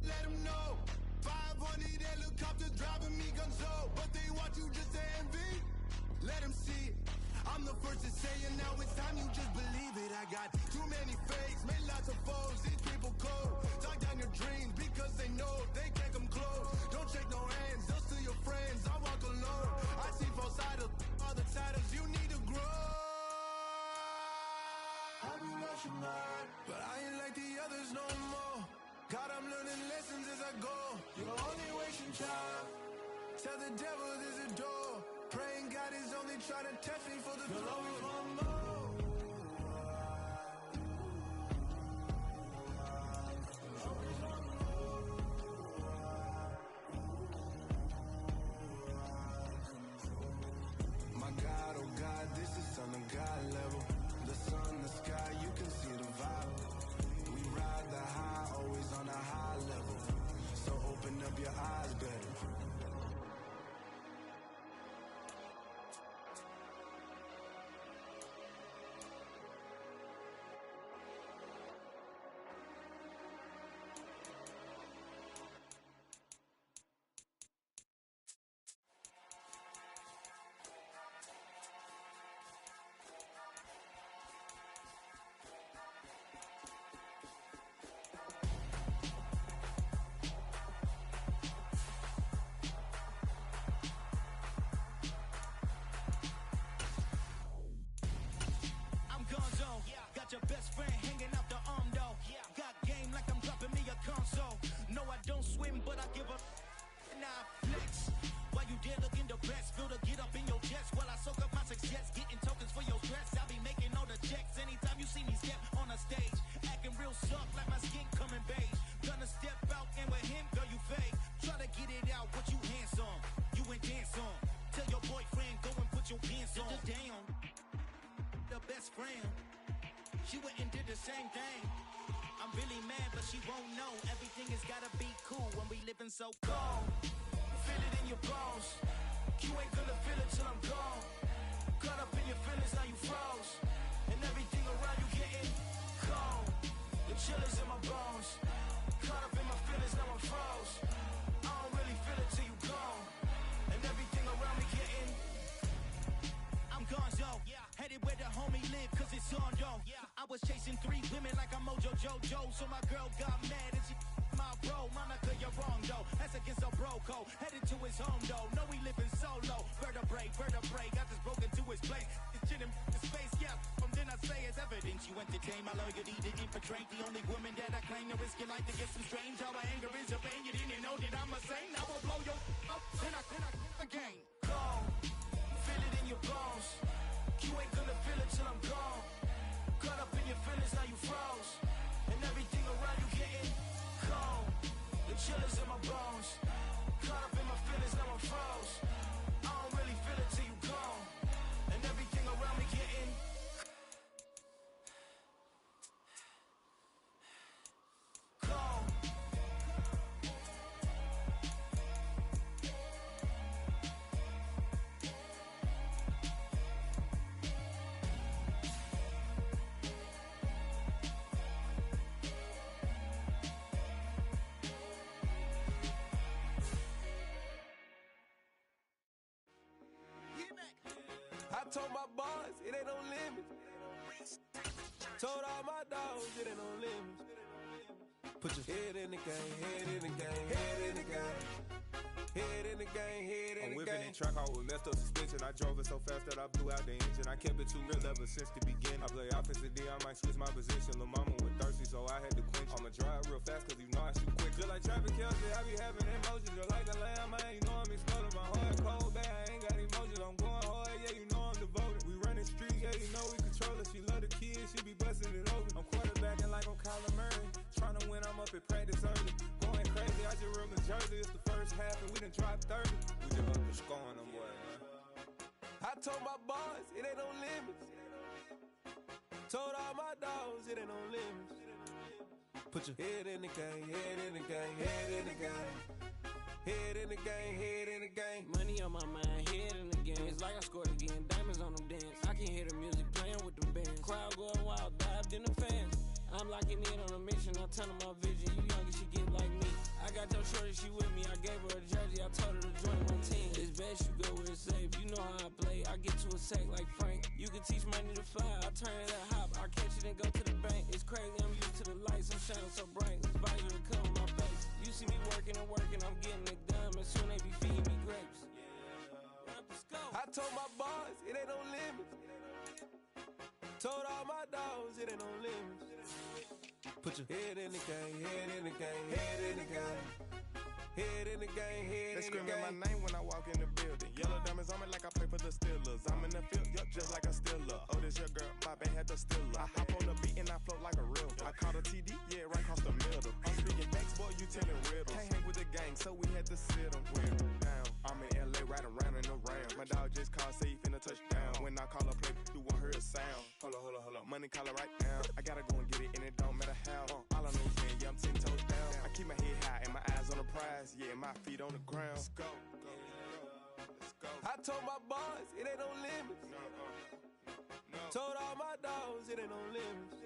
Let them know. 500 helicopters driving me gonzo. But they want you just to envy. Let them see it. I'm the first to say it, now it's time you just believe it. I got too many fakes, made lots of foes. These people cold. Talk down your dreams because they know they can't come close. Don't shake no hands, they'll steal your friends. I walk alone. I see false idols, all the titles you need to grow. I've been watching mine, but I ain't like the others no more. God, I'm learning lessons as I go. You're only wasting time. Tell the devil there's a door. Praying God is only trying to test me for the glory. Always want more. My God, oh God, this is Son of God level. The sun, the sky, you can see the vibe. We ride the high, always on a high level. So open up your eyes better. Got your best friend hanging out the arm though. Got game like I'm dropping me a console. No, I don't swim, but I give up. Now I flex. While you there looking the best, feel to get up in your chest while I soak up my success, getting tokens for your stress. I'll be making all the checks anytime you see me step on a stage, acting real soft like my skin coming beige. Gonna step out and with him, girl, you fake. Try to get it out, what you handsome, you ain't dance on. Tell your boyfriend go and put your pants on. Down, the best friend. She went and did the same thing. I'm really mad, but she won't know. Everything has gotta be cool when we living so cold. Feel it in your bones. You ain't gonna feel it till I'm gone. Caught up in your feelings, now you froze. And everything around you getting cold. The chill is in my bones. Caught up in my feelings, now I'm froze. I don't really feel it till you gone. And everything around me getting I'm gonzo. Headed where the homie live, cause it's on though. I was chasing 3 women like I'm Mojo Jojo. So my girl got mad and she my bro. Monica, you're wrong though. That's against a bro code. Headed to his home though. No, we living solo. Vertebrae. Got this broken to his place. It's chin in his face, yeah. From then I say it's evidence you entertain my loyalty to infiltrate. The only woman that I claim to risk your life to get some strange. How my anger is a pain. You didn't know that I'm a saint. I will blow your up. Then I again. Gone. Feel it in your bones. You ain't gonna feel it till I'm gone. Caught up in your feelings, now you froze. And everything around you getting cold. The chill is in my bones. Caught up in my feelings, now I'm froze. I don't really feel it till you gone. And everything around me getting cold. Told all my dogs it ain't no limits. Put your head in the game, head in the game, head in the game. Head in the game, head in the game. I'm whipping in track, I was messed up suspension. I drove it so fast that I blew out the engine. I kept it too real ever since the beginning. I play offensive D, I might switch my position. Lil' mama was thirsty, so I had to quench. I'ma drive real fast, cause you know I shoot quick. Just like traffic Kelsey, I be having emotions. Just like the lamb, man, you know I'm exploding. My heart cold, bad, I ain't got emotions. I'm going hard, yeah, you know I'm devoted. We running streets, yeah, you know we control it. She love the kids, she be busting it open. I'm quarterbacking like I'm Kyler Murray. Trying to win, I'm up at practice early. Going crazy, I just ripped the jersey. It's the first half, and we done dropped 30. We just up and scoring them, boy, man. I told my boys, it ain't no limits. Told all my dogs, it ain't no limits. Put your head in the game, head in the game, head in the game. Head in the game, head in the game. Money on my mind, head in the game. It's like I scored again, diamonds on them dance. I can hear the music playing with them bands. Crowd going wild, dived in the fans. I'm locking in on a mission, I tell her my vision. You young and she get like me. I got your shorty, she with me. I gave her a jersey, I told her to join my team. It's best you go where it's safe. You know how I play. I get to a sack like Frank. You can teach money to fly. I turn it up hop. I catch it and go to the bank. It's crazy, I'm used to the lights. I'm shining so bright. This visor to cover my face. You see me working and working, I'm getting it done. And soon they be feeding me grapes. I told my boys, it ain't no limits. Told all my dogs, it ain't no limits. Put your head in the game, head in the game, head in the game. Head in the game, head in the game. They screaming my name when I walk in the building. Yellow diamonds on me like I play for the Steelers. I'm in the field, yup, just like a Steeler. Oh, this your girl, my band had the Steeler. I hop on the beat and I float like a river. I caught a TD, yeah, right across the middle. I'm speaking facts, boy, you telling riddles. Can't hang with the gang, so we had to sit them down. I'm in LA, riding around and around. My dog just called, say he finna touchdown. When I call a play, you won't hear a sound. Hold up, money caller right now. I gotta go and get it, and it don't matter how. All I know is when, yeah, I'm 10 toes down. I keep my head high and my eyes on the prize. Yeah, my feet on the ground. Let's go. Let's go. I told my boys, it ain't no limits. Told all my dogs, it ain't no limits.